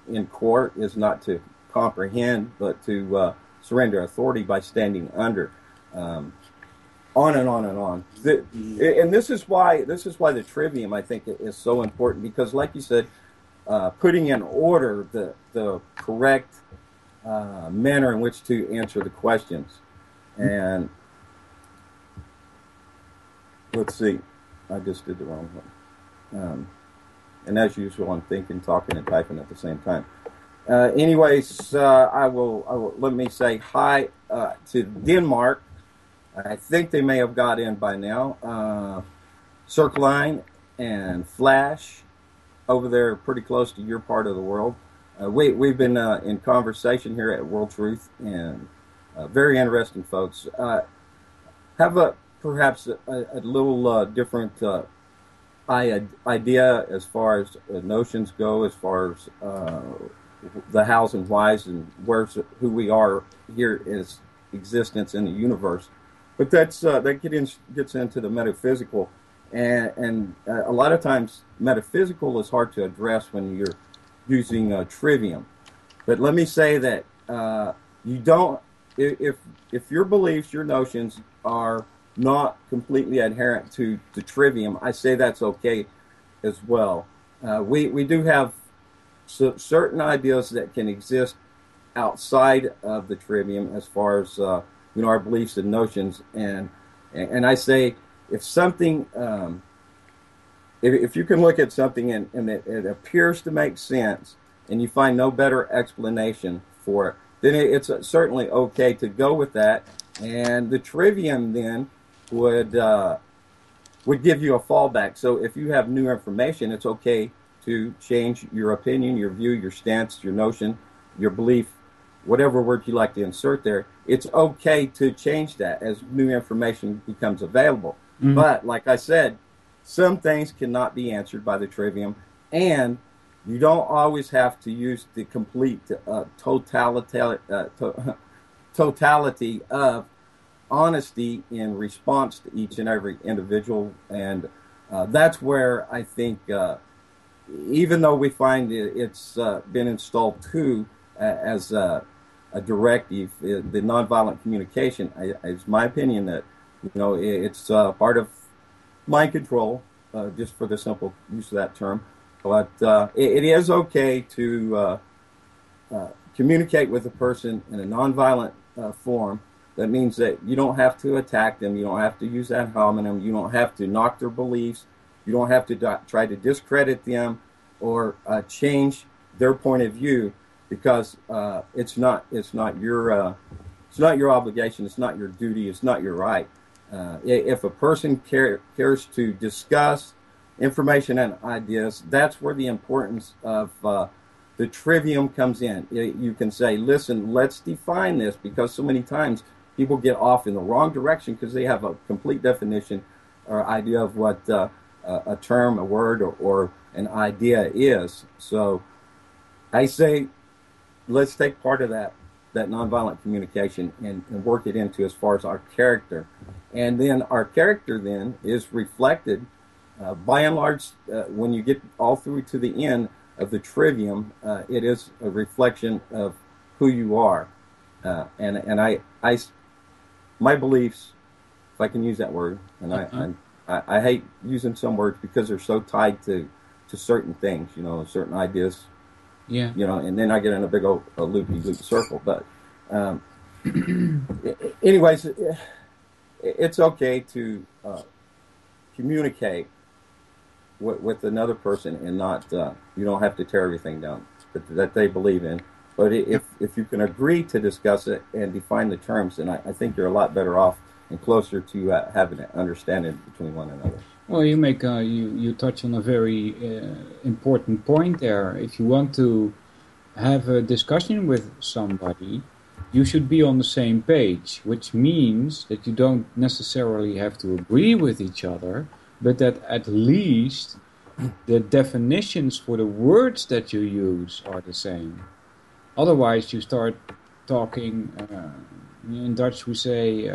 in court is not to comprehend, but to surrender authority by standing under. On and on and on. And this is why the trivium, I think, is so important, because, like you said, putting in order the correct manner in which to answer the questions. And let's see, I just did the wrong one. And as usual, I'm thinking, talking, and typing at the same time. Anyways, I will let me say hi to Denmark. I think they may have got in by now. Circline and Flash over there, pretty close to your part of the world. We've been in conversation here at World Truth, and very interesting folks. Have perhaps a little different idea as far as notions go, as far as the hows and whys and who we are here as existence in the universe. But that gets into the metaphysical, and a lot of times metaphysical is hard to address when you're using trivium. But let me say that you don't, if your beliefs, your notions are not completely adherent to the trivium, I say that's okay as well. We do have certain ideas that can exist outside of the trivium as far as our beliefs and notions. And I say, if something, if you can look at something and it appears to make sense, and you find no better explanation for it, then it's certainly okay to go with that. And the trivium then would give you a fallback. So if you have new information, it's okay to change your opinion, your view, your stance, your notion, your belief, whatever word you like to insert there. It's okay to change that as new information becomes available. Mm-hmm. But like I said, some things cannot be answered by the trivium, and you don't always have to use the complete totality of honesty in response to each and every individual. And that's where I think, even though we find it's been installed too as a directive, the nonviolent communication, it's my opinion that it's part of mind control, just for the simple use of that term. But it is okay to communicate with a person in a nonviolent form. That means that you don't have to attack them. You don't have to use ad hominem. You don't have to knock their beliefs. You don't have to try to discredit them or change their point of view, because it's not your obligation. It's not your duty. It's not your right. If a person cares to discuss information and ideas, that's where the importance of the trivium comes in. You can say, listen, let's define this, because so many times people get off in the wrong direction because they have a complete definition or idea of what a term, a word, or an idea is. So I say, let's take part of that nonviolent communication and work it into as far as our character. And then our character then is reflected, by and large, when you get all through to the end of the trivium, it is a reflection of who you are. And I my beliefs, if I can use that word, and I hate using some words because they're so tied to certain things, certain ideas. Yeah. And then I get in a big old loopy-loop circle. But anyways, it's okay to communicate with another person, and not you don't have to tear everything down that they believe in. But if you can agree to discuss it and define the terms, then I think you're a lot better off and closer to having an understanding between one another. Well, you make you touch on a very important point there. If you want to have a discussion with somebody, you should be on the same page, which means that you don't necessarily have to agree with each other, but that at least the definitions for the words that you use are the same. Otherwise, you start talking, in Dutch we say,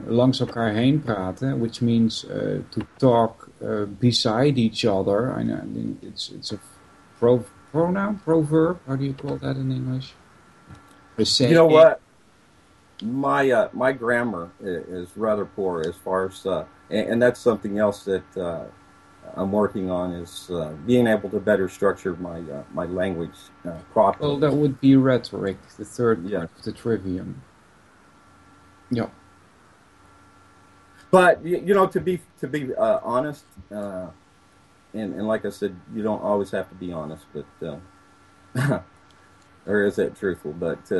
langs elkaar heen praten, which means to talk beside each other. I think it's a proverb. How do you call that in English? You know what? My grammar is rather poor as far as, and that's something else that I'm working on, is being able to better structure my language properly. Well, that would be rhetoric, the third part of the trivium. Yeah. But to be honest, and like I said, you don't always have to be honest, but or is that truthful? But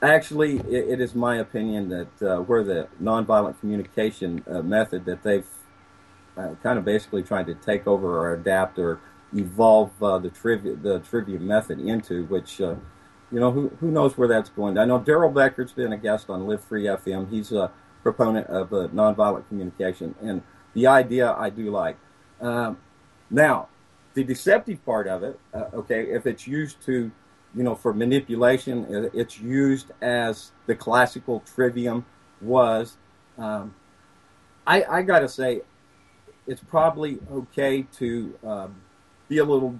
actually, it is my opinion that where the nonviolent communication method that they've kind of basically trying to take over or adapt or evolve the trivium method into, which who knows where that's going. I know Daryl Becker's been a guest on Live Free FM. He's a proponent of nonviolent communication, and the idea I do like. Now, the deceptive part of it, if it's used to, for manipulation, it's used as the classical trivium was. I got to say, it's probably okay to be a little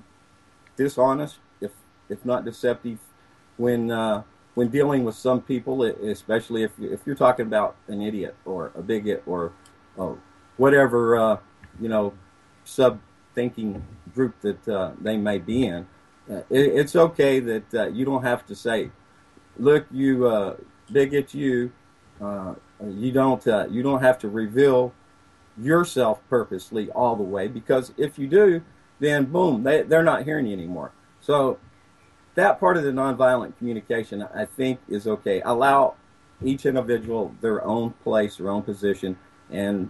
dishonest, if not deceptive, when dealing with some people, especially if you're talking about an idiot or a bigot or whatever thinking group that they may be in. It's okay that you don't have to say, "Look, you bigot, you don't have to reveal yourself purposely all the way, because if you do, then boom, they're not hearing you anymore." So that part of the nonviolent communication, I think, is okay. Allow each individual their own place, their own position, and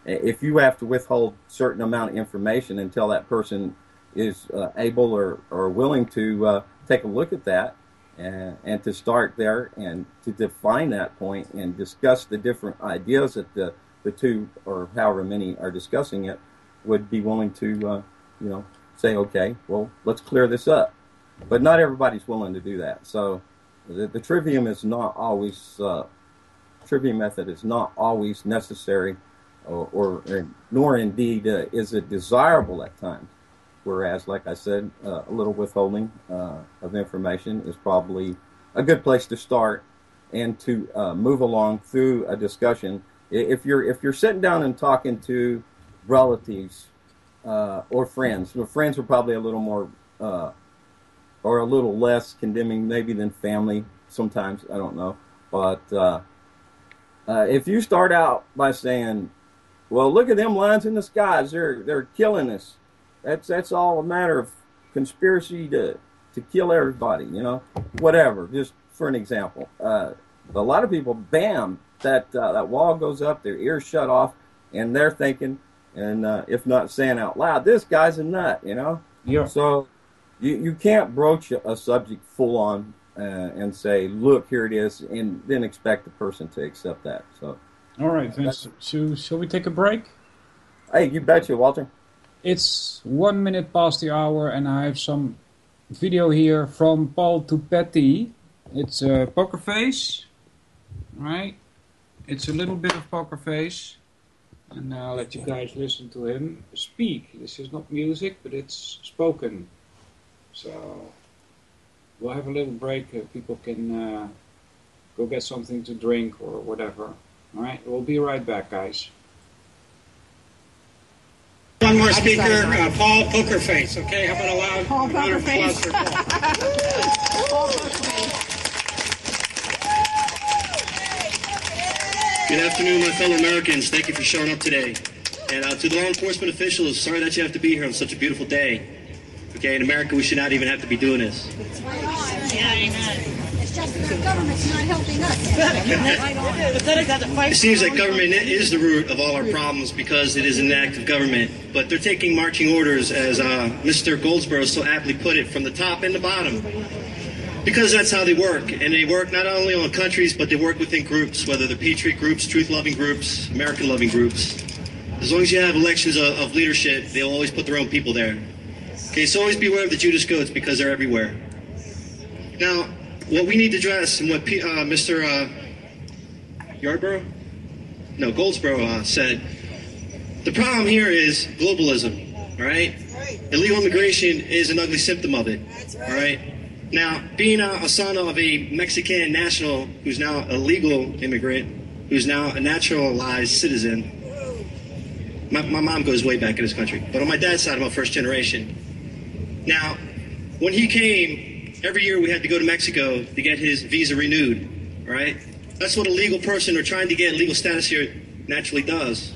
if you have to withhold certain amount of information until that person is able or willing to take a look at that, and to start there and to define that point and discuss the different ideas that the two or however many are discussing it, would be willing to say, okay, well, let's clear this up. But not everybody's willing to do that. So the trivium is not always trivium method is not always necessary, or nor indeed is it desirable at times. Whereas, like I said, a little withholding of information is probably a good place to start and to move along through a discussion. If you're sitting down and talking to relatives or friends, friends are probably a little more or a little less condemning maybe than family sometimes, I don't know. But if you start out by saying, well, look at them lines in the skies, they're killing us. That's all a matter of conspiracy to kill everybody, whatever, just for an example. A lot of people, bam, that wall goes up, their ears shut off, and they're thinking, and if not saying out loud, this guy's a nut, Yeah. So you can't broach a subject full on and say, look, here it is, and then expect the person to accept that. So, all right, Vince, shall we take a break? Hey, you betcha, Walter. It's 1 minute past the hour, and I have some video here from Paul to Patty. It's a poker face, right? It's a little bit of poker face, and I'll let you guys listen to him speak. This is not music, but it's spoken. So we'll have a little break. People can go get something to drink or whatever. All right, we'll be right back, guys. One more speaker, Paul Pokerface. Okay, how about a loud Paul Pokerface? Paul Pokerface. Good afternoon, my fellow Americans. Thank you for showing up today. And to the law enforcement officials, sorry that you have to be here on such a beautiful day. Okay, in America, we should not even have to be doing this. Yeah, amen. It's just that our government's not helping us. It seems like government is the root of all our problems because it is an act of government. But they're taking marching orders, as Mr. Goldsboro so aptly put it, from the top and the bottom. Because that's how they work. And they work not only on countries, but they work within groups, whether they're patriot groups, truth-loving groups, American-loving groups. As long as you have elections of leadership, they'll always put their own people there. Okay, so always beware of the Judas goats because they're everywhere. Now, what we need to address, and what Mr. Goldsboro said, the problem here is globalism, all right? Illegal immigration is an ugly symptom of it, all right? Now, being a son of a Mexican national who's now a legal immigrant, who's now a naturalized citizen, my mom goes way back in this country, but on my dad's side, I'm a first generation. Now, when he came, every year we had to go to Mexico to get his visa renewed, right? That's what a legal person or trying to get legal status here naturally does.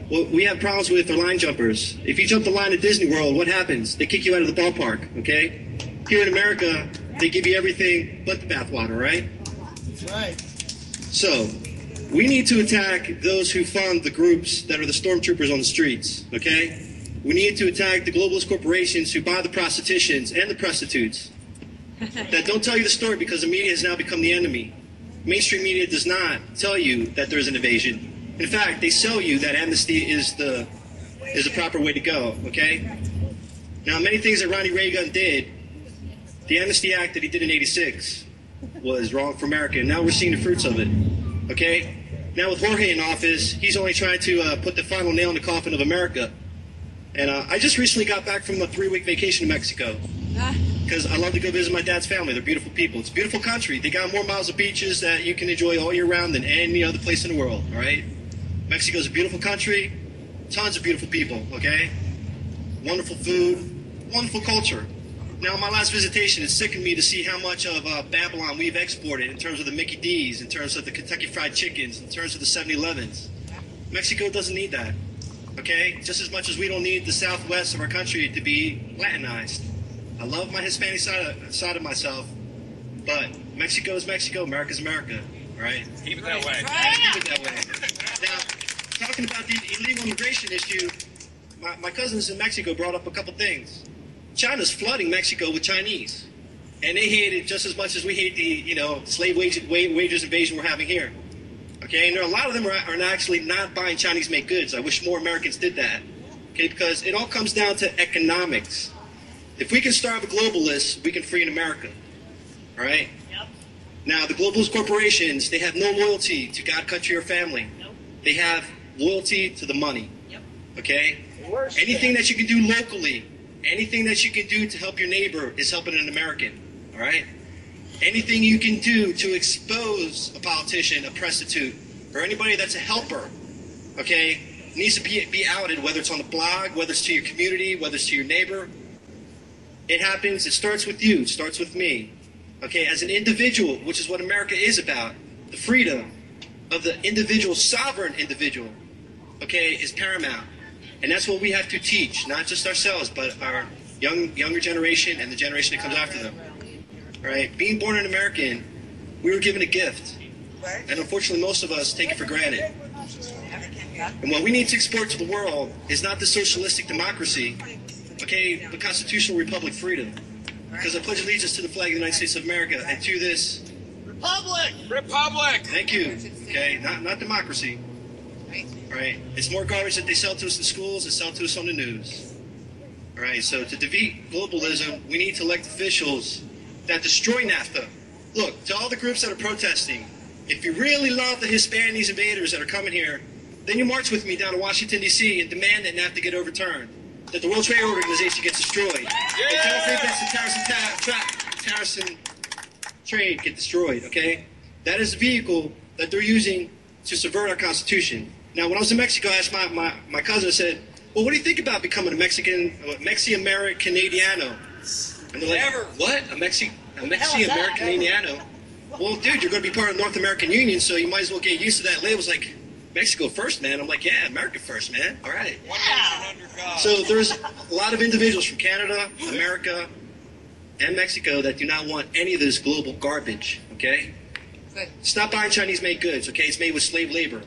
What we have problems with are line jumpers. If you jump the line at Disney World, what happens? They kick you out of the ballpark, okay? Here in America, they give you everything but the bathwater, right? That's right. So, we need to attack those who fund the groups that are the stormtroopers on the streets, okay? We need to attack the globalist corporations who buy the prostitutions and the prostitutes that don't tell you the story because the media has now become the enemy. Mainstream media does not tell you that there is an invasion. In fact, they sell you that amnesty is the proper way to go, okay? Now, many things that Ronnie Reagan did, the Amnesty Act that he did in '86 was wrong for America, and now we're seeing the fruits of it, okay? Now with Jorge in office, he's only trying to put the final nail in the coffin of America. And I just recently got back from a 3-week vacation to Mexico because I love to go visit my dad's family. They're beautiful people. It's a beautiful country. They got more miles of beaches that you can enjoy all year round than any other place in the world, all right? Mexico's a beautiful country, tons of beautiful people, okay? wonderful food, wonderful culture. Now, on my last visitation, it sickened me to see how much of Babylon we've exported in terms of the Mickey D's, in terms of the Kentucky Fried Chickens, in terms of the 7-Elevens. Mexico doesn't need that, okay? Just as much as we don't need the southwest of our country to be Latinized. I love my Hispanic side of myself, but Mexico is Mexico, America's America, all right? Keep it that way. Keep it that way. Now, talking about the illegal immigration issue, my cousins in Mexico brought up a couple things. China's flooding Mexico with Chinese, and they hate it just as much as we hate the slave wages invasion we're having here. Okay, and there are a lot of them are actually not buying Chinese-made goods. I wish more Americans did that. Okay, because it all comes down to economics. If we can starve the globalists, we can free an America. All right. Yep. Now the globalist corporations, they have no loyalty to God, country, or family. Nope. They have loyalty to the money. Yep. Okay. Anything that you can do locally. Anything that you can do to help your neighbor is helping an American, all right? Anything you can do to expose a politician, a prostitute, or anybody that's a helper, okay, needs to be outed, whether it's on the blog, whether it's to your community, whether it's to your neighbor. It happens, it starts with you, it starts with me, okay? As an individual, which is what America is about, the freedom of the individual, sovereign individual, okay, is paramount. And that's what we have to teach, not just ourselves, but our younger generation and the generation that comes after them. All right? Being born an American, we were given a gift. And unfortunately, most of us take it for granted. And what we need to export to the world is not the socialistic democracy, okay, the constitutional republic freedom. Because I pledge allegiance to the flag of the United States of America and to this... Republic! Republic! Thank you. Okay? Not democracy. Right? It's more garbage that they sell to us in schools and sell to us on the news. All right? So to defeat globalism, we need to elect officials that destroy NAFTA. Look, to all the groups that are protesting, if you really love the Hispanic invaders that are coming here, then you march with me down to Washington, D.C. and demand that NAFTA get overturned, that the World Trade Organization gets destroyed, that tariffs and trade get destroyed, okay? That is the vehicle that they're using to subvert our Constitution. Now, when I was in Mexico, I asked my cousin, I said, well, what do you think about becoming a Mexi-Americanadiano? And they're like, what? A Mexi-Americanadiano? Well, dude, you're going to be part of the North American Union, so you might as well get used to that label. It's like, Mexico first, man. I'm like, yeah, America first, man. All right. So there's a lot of individuals from Canada, America, and Mexico that do not want any of this global garbage, okay? Stop buying Chinese-made goods, okay? It's made with slave labor.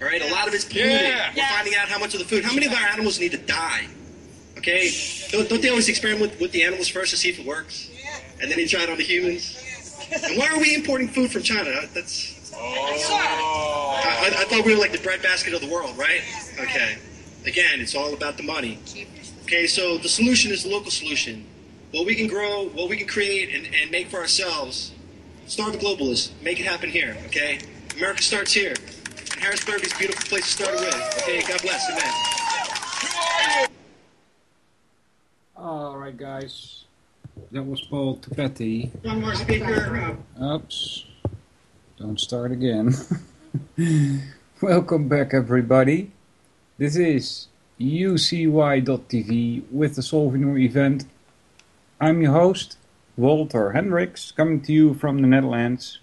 All right, a lot of it's polluted. We're finding out how much of the food, how many of our animals need to die, okay? Don't they always experiment with the animals first to see if it works? And then they try it on the humans? And why are we importing food from China? I thought we were like the breadbasket of the world, right? Okay. Again, it's all about the money. Okay, so the solution is the local solution. What we can grow, what we can create and make for ourselves, start the globalists. Make it happen here, okay? America starts here. Harrisburg is a beautiful place to start with. Okay, God bless. Amen. All right, guys. That was Paul Tupetti. One more speaker. Oops. Don't start again. Welcome back, everybody. This is UCY.tv with the Solvinur event. I'm your host, Walter Hendricks, coming to you from the Netherlands.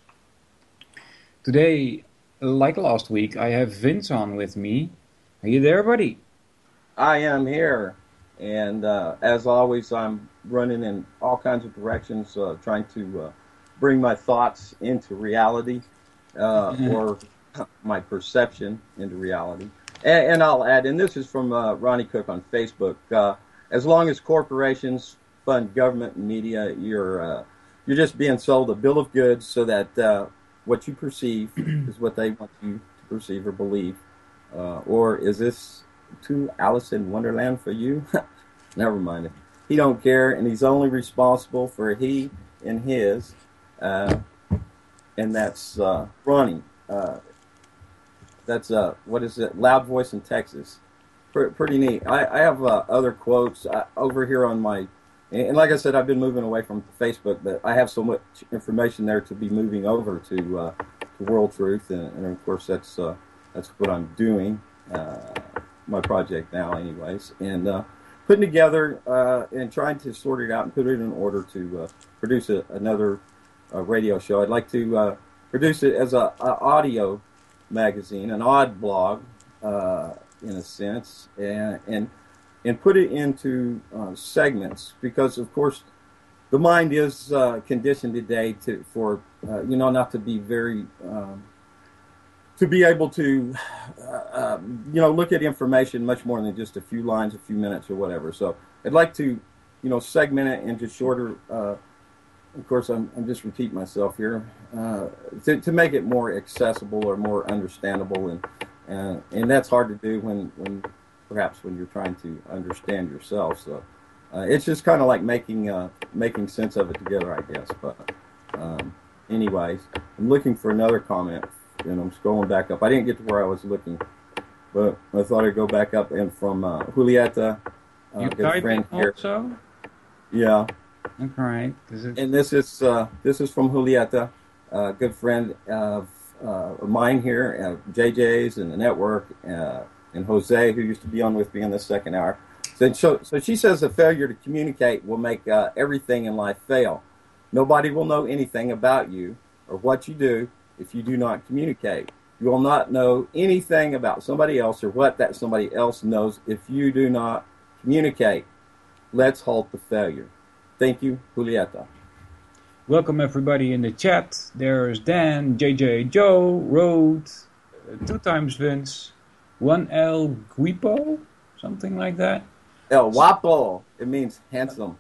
Today, like last week, I have Vince on with me. Are you there, buddy? I am here. And as always, I'm running in all kinds of directions, trying to bring my thoughts into reality, or my perception into reality. And I'll add, and this is from Ronnie Cook on Facebook, as long as corporations fund government and media, you're just being sold a bill of goods so that what you perceive is what they want you to perceive or believe. Or is this too Alice in Wonderland for you? Never mind it. He don't care, and he's only responsible for he and his, and that's Ronnie. That's what is it? Loud Voice in Texas. Pretty neat. I have other quotes over here on my, and like I said, I've been moving away from Facebook, but I have so much information there to be moving over to World Truth, and of course that's what I'm doing, my project now, anyways. And putting together and trying to sort it out and put it in order to produce another radio show. I'd like to produce it as a audio magazine, an odd blog, in a sense, and put it into segments, because of course the mind is conditioned today for not to be very to be able to look at information much more than just a few lines, a few minutes, or whatever. So I'd like to segment it into shorter. Of course, I'm just repeating myself here to make it more accessible or more understandable, and that's hard to do when you're trying to understand yourself. So it's just kind of like making sense of it together, I guess. But anyways, I'm looking for another comment, and I'm scrolling back up. I didn't get to where I was looking, but I thought I'd go back up. And from Julieta, good friend here. Also? Yeah. Okay. And this is from Julieta, good friend of mine here, JJ's and the network, and Jose, who used to be on with me in the second hour. So she says the failure to communicate will make everything in life fail. Nobody will know anything about you or what you do if you do not communicate. You will not know anything about somebody else or what that somebody else knows if you do not communicate. Let's halt the failure. Thank you, Julieta. Welcome everybody in the chat. There's Dan, JJ, Joe, Road, 2 times Vince, 1L Guipo, something like that. El Guapo. It means handsome.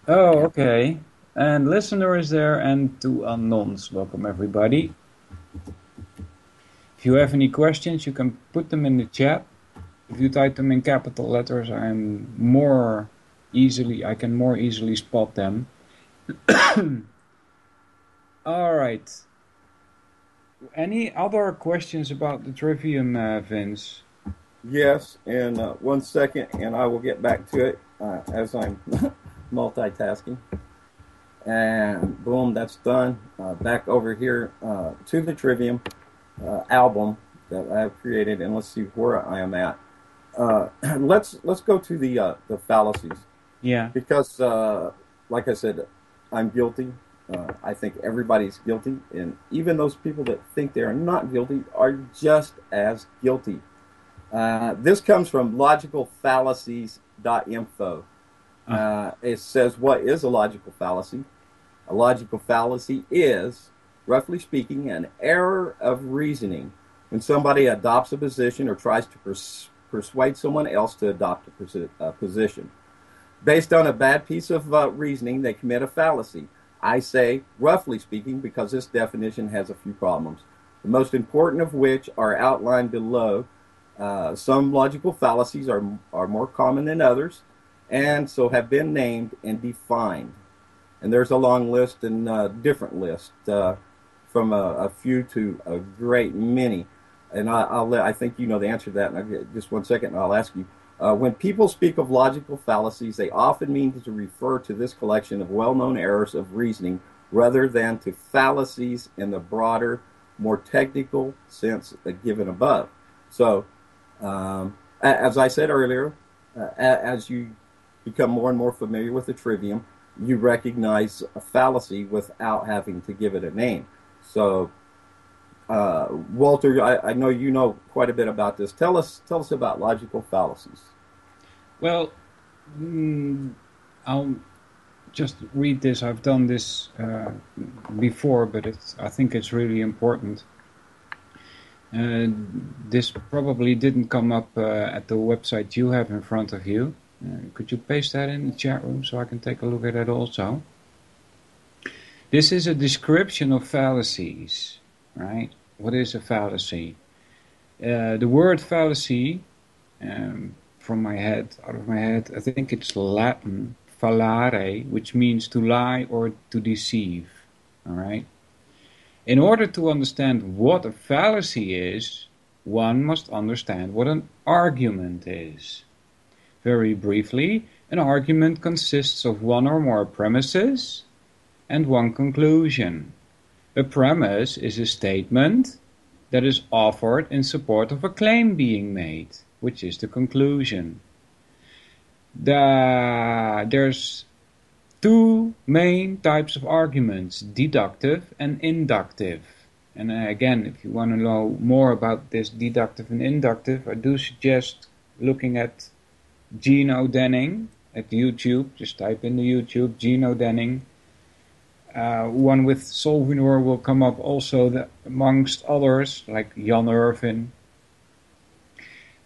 Oh, okay. And listener is there, and 2 unknowns. Welcome everybody. If you have any questions, you can put them in the chat. If you type them in capital letters, I can more easily spot them. All right. Any other questions about the Trivium, Vince? Yes, and 1 second, and I will get back to it as I'm multitasking. And boom, that's done. Back over here to the Trivium album that I have created, and let's see where I am at. Let's go to the fallacies. Yeah. Because, like I said, I'm guilty. I think everybody's guilty, and even those people that think they are not guilty are just as guilty. This comes from logicalfallacies.info. It says, what is a logical fallacy? A logical fallacy is, roughly speaking, an error of reasoning when somebody adopts a position or tries to persuade someone else to adopt a position. Based on a bad piece of reasoning, they commit a fallacy. I say, roughly speaking, because this definition has a few problems, the most important of which are outlined below. Some logical fallacies are more common than others, and so have been named and defined. And there's a long list and different list from a few to a great many. And I think you know the answer to that. And just 1 second, and I'll ask you. When people speak of logical fallacies, they often mean to refer to this collection of well-known errors of reasoning rather than to fallacies in the broader, more technical sense given above. So, as I said earlier, as you become more and more familiar with the Trivium, you recognize a fallacy without having to give it a name. So, Walter, I know you know quite a bit about this. Tell us about logical fallacies. Well, I'll just read this. I've done this before, but I think it's really important. This probably didn't come up at the website you have in front of you. Could you paste that in the chat room so I can take a look at it also? This is a description of fallacies, right? What is a fallacy? The word fallacy, out of my head, I think it's Latin, fallare, which means to lie or to deceive, all right? In order to understand what a fallacy is, one must understand what an argument is. Very briefly, an argument consists of one or more premises and one conclusion. A premise is a statement that is offered in support of a claim being made, which is the conclusion. There's two main types of arguments, deductive and inductive. And again, if you want to know more about this deductive and inductive, I do suggest looking at Gino Denning at YouTube. Just type in the YouTube, Gino Denning. One with Solvinur will come up also, amongst others, like Jan Irvin.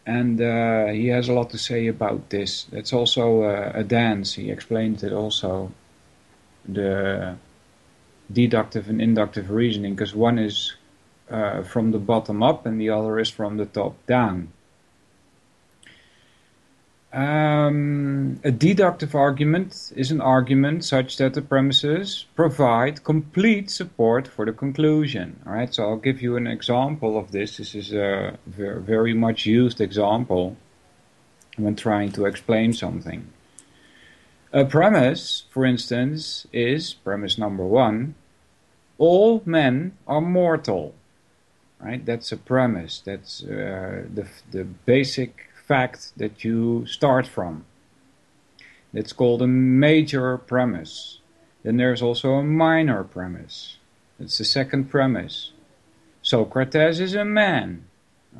And he has a lot to say about this. That's also a dance. He explains it also, the deductive and inductive reasoning, because one is from the bottom up and the other is from the top down. A deductive argument is an argument such that the premises provide complete support for the conclusion. All right, so I'll give you an example of this. This is a very much used example when trying to explain something. A premise, for instance, is premise number 1: all men are mortal. Right? That's a premise. That's the basic fact that you start from. That's called a major premise. Then there's also a minor premise. That's the second premise. Socrates is a man.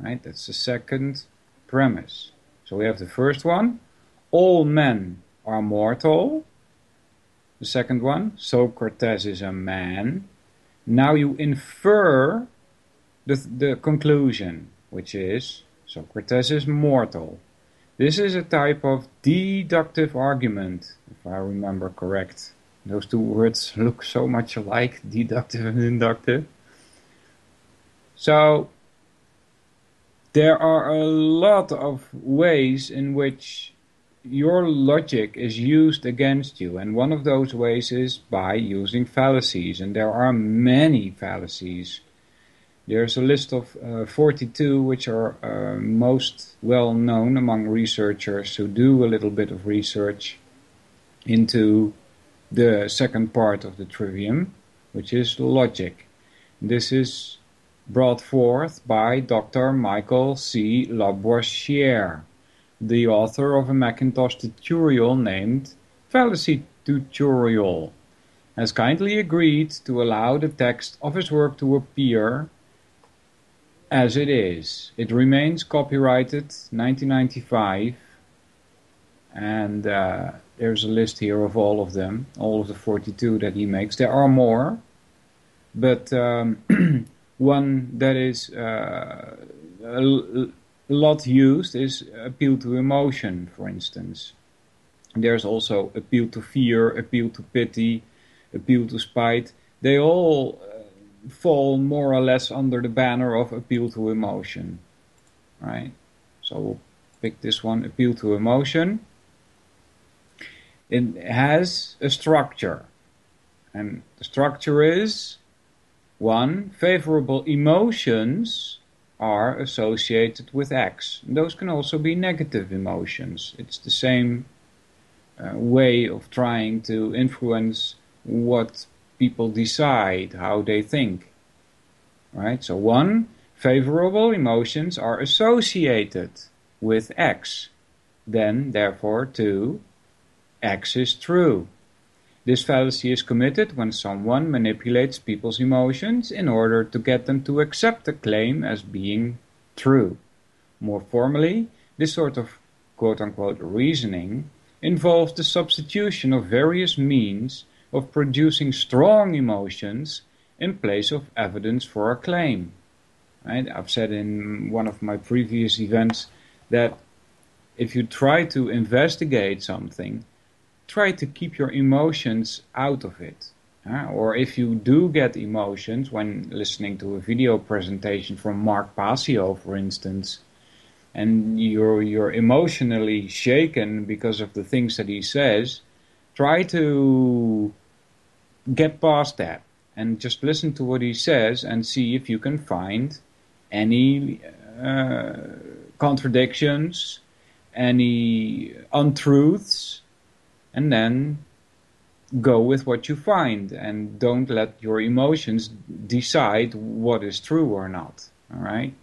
Right? That's the second premise. So we have the first one: all men are mortal. The second one: Socrates is a man. Now you infer the conclusion, which is Socrates is mortal. This is a type of deductive argument, if I remember correct. Those two words look so much alike, deductive and inductive. So there are a lot of ways in which your logic is used against you, and one of those ways is by using fallacies, and there are many fallacies. There's a list of 42 which are most well known among researchers who do a little bit of research into the second part of the trivium, which is logic. This is brought forth by Dr. Michael C. Laboisiere, the author of a Macintosh tutorial named Fallacy Tutorial, has kindly agreed to allow the text of his work to appear as it is. It remains copyrighted 1995, and there's a list here of all of them, all of the 42 that he makes. There are more, but one that is a lot used is appeal to emotion, for instance. There's also appeal to fear, appeal to pity, appeal to spite. They all fall more or less under the banner of appeal to emotion, right? So we'll pick this one, appeal to emotion. It has a structure, and the structure is: 1. Favorable emotions are associated with X. Those can also be negative emotions. It's the same way of trying to influence what people decide, how they think. Right? So 1, favorable emotions are associated with X. Then, therefore, 2, X is true. This fallacy is committed when someone manipulates people's emotions in order to get them to accept a claim as being true. More formally, this sort of quote-unquote reasoning involves the substitution of various means of producing strong emotions in place of evidence for a claim. Right? I've said in one of my previous events that if you try to investigate something, try to keep your emotions out of it. Or if you do get emotions when listening to a video presentation from Mark Passio, for instance, and you're emotionally shaken because of the things that he says, try to get past that and just listen to what he says and see if you can find any contradictions, any untruths, and then go with what you find and don't let your emotions decide what is true or not. All right?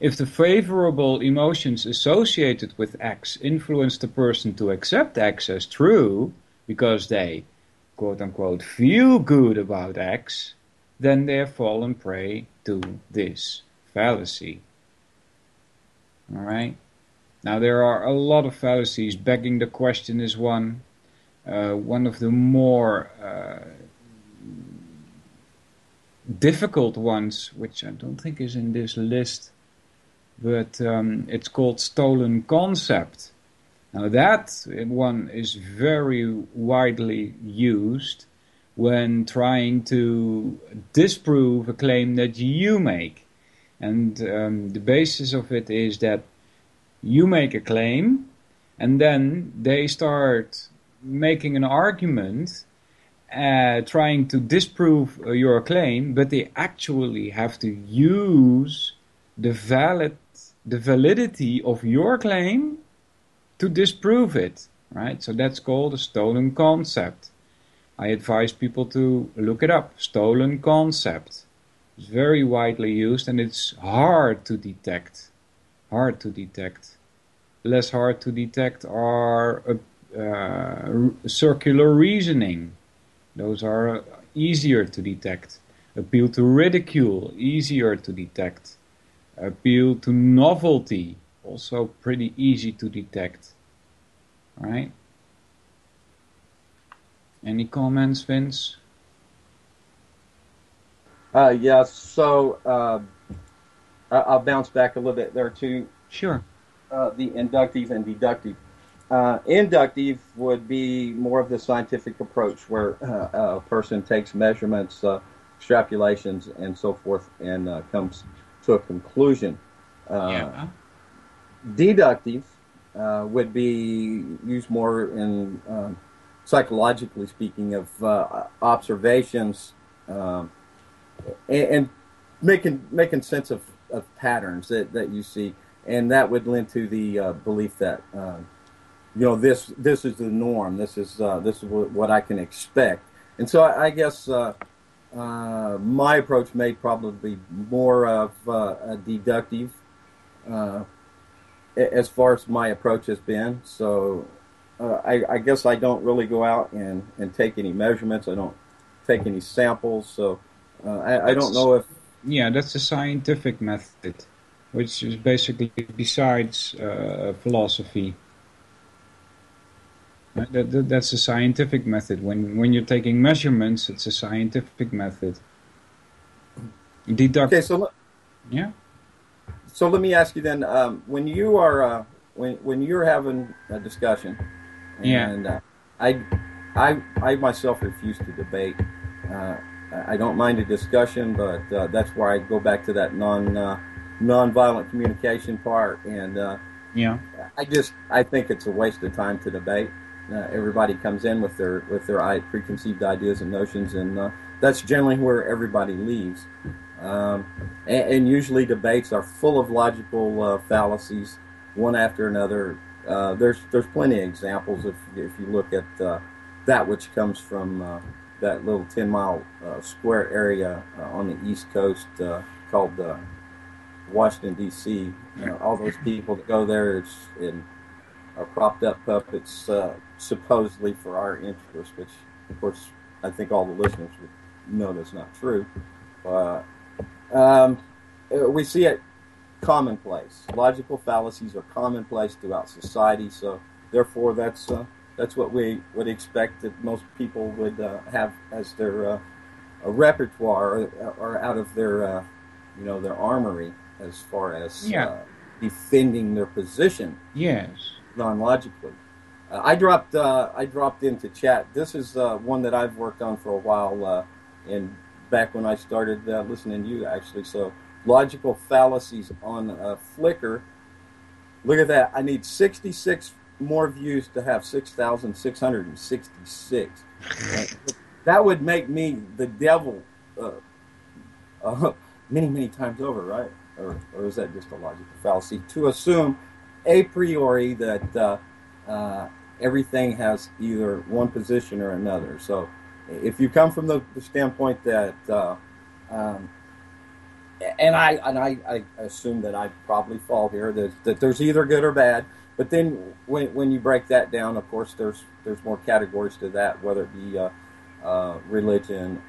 If the favorable emotions associated with X influence the person to accept X as true, because they, quote-unquote, feel good about X, then they have fallen prey to this fallacy. All right? Now, there are a lot of fallacies. Begging the question is one. One of the more difficult ones, which I don't think is in this list, but it's called stolen concept. Now that one is very widely used when trying to disprove a claim that you make. And the basis of it is that you make a claim, and then they start making an argument trying to disprove your claim, but they actually have to use the validity of your claim to disprove it, right? So that's called a stolen concept. I advise people to look it up. Stolen concept. It's very widely used, and it's hard to detect. Hard to detect. Less hard to detect are circular reasoning. Those are easier to detect. Appeal to ridicule, easier to detect. Appeal to novelty, also pretty easy to detect. Right? Any comments, Vince? Yeah, so I'll bounce back a little bit there too. Sure. The inductive and deductive. Inductive would be more of the scientific approach where a person takes measurements, extrapolations, and so forth, and comes to a conclusion. Deductive would be used more in psychologically speaking of observations and making sense of patterns that you see, and that would lend to the belief that this is the norm. This is what I can expect. And so I guess my approach may probably be more of a deductive as far as my approach has been. So I guess I don't really go out and take any measurements. I don't take any samples. So I don't know if... Yeah, that's a scientific method, which is basically besides philosophy. That's a scientific method. When you're taking measurements, it's a scientific method. Okay, so yeah. So let me ask you then: when you are when you're having a discussion, and I myself refuse to debate. I don't mind a discussion, but that's where I go back to that non-violent communication part, and I think it's a waste of time to debate. Everybody comes in with their preconceived ideas and notions, and that's generally where everybody leaves. And usually debates are full of logical fallacies, one after another. There's plenty of examples if you look at that which comes from that little 10-mile square area on the East Coast called Washington, D.C. All those people that go there are propped up puppets supposedly for our interest, which, of course, I think all the listeners would know that's not true. But we see it commonplace. Logical fallacies are commonplace throughout society, so therefore that's what we would expect that most people would have as their a repertoire or out of their their armory as far as defending their position. Yes. Non-logically. I dropped into chat. This is one that I've worked on for a while, and back when I started listening to you, actually. So, logical fallacies on Flickr. Look at that. I need 66 more views to have 6,666. That would make me the devil many, many times over, right? Or is that just a logical fallacy? To assume a priori that everything has either one position or another. So if you come from the standpoint that and I assume that I probably fall here, that there's either good or bad. But then when you break that down, of course, there's more categories to that, whether it be religion,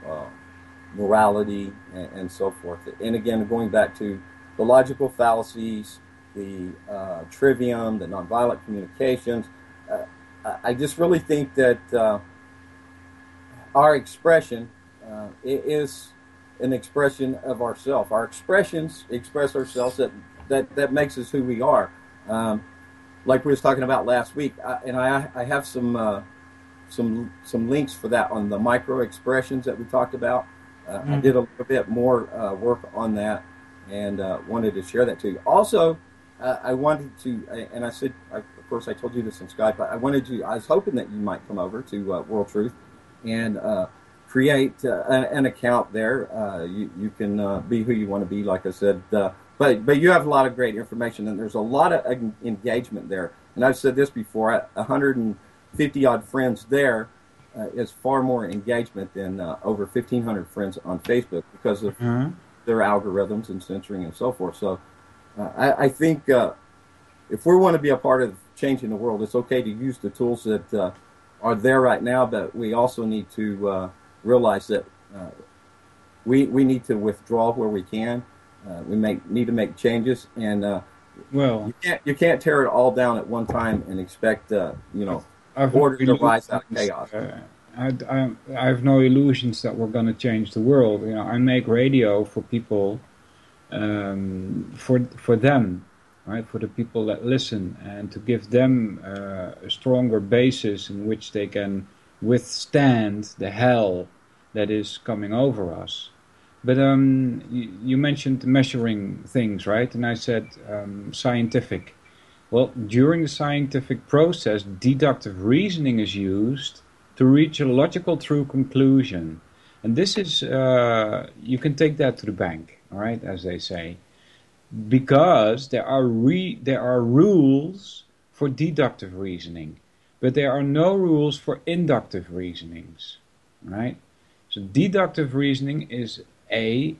morality, and so forth. And again, going back to the logical fallacies, the trivium, the nonviolent communications, I just really think that our expression is an expression of ourselves. Our expressions express ourselves that makes us who we are. Like we was talking about last week, and I have some links for that on the micro expressions that we talked about. I did a little bit more work on that, and wanted to share that to you. Also, I wanted to, and I said, of course, I told you this in Skype, but I was hoping that you might come over to World Truth and create an account there. You can be who you want to be, like I said. But you have a lot of great information, and there's a lot of engagement there. And I've said this before, 150 odd friends there is far more engagement than over 1,500 friends on Facebook because of their algorithms and censoring and so forth. So I think if we want to be a part of changing the world, it's okay to use the tools that are there right now, but we also need to realize that we need to withdraw where we can. We need to make changes, and you can't tear it all down at one time and expect order to rise out of chaos. I have no illusions that we're going to change the world. I make radio for people, for them, right? For the people that listen, and to give them a stronger basis in which they can withstand the hell that is coming over us. But you mentioned measuring things, right? And I said scientific. Well, during the scientific process, deductive reasoning is used to reach a logical true conclusion. And this is, you can take that to the bank, all right, as they say. Because there are rules for deductive reasoning, but there are no rules for inductive reasonings, right? So deductive reasoning is a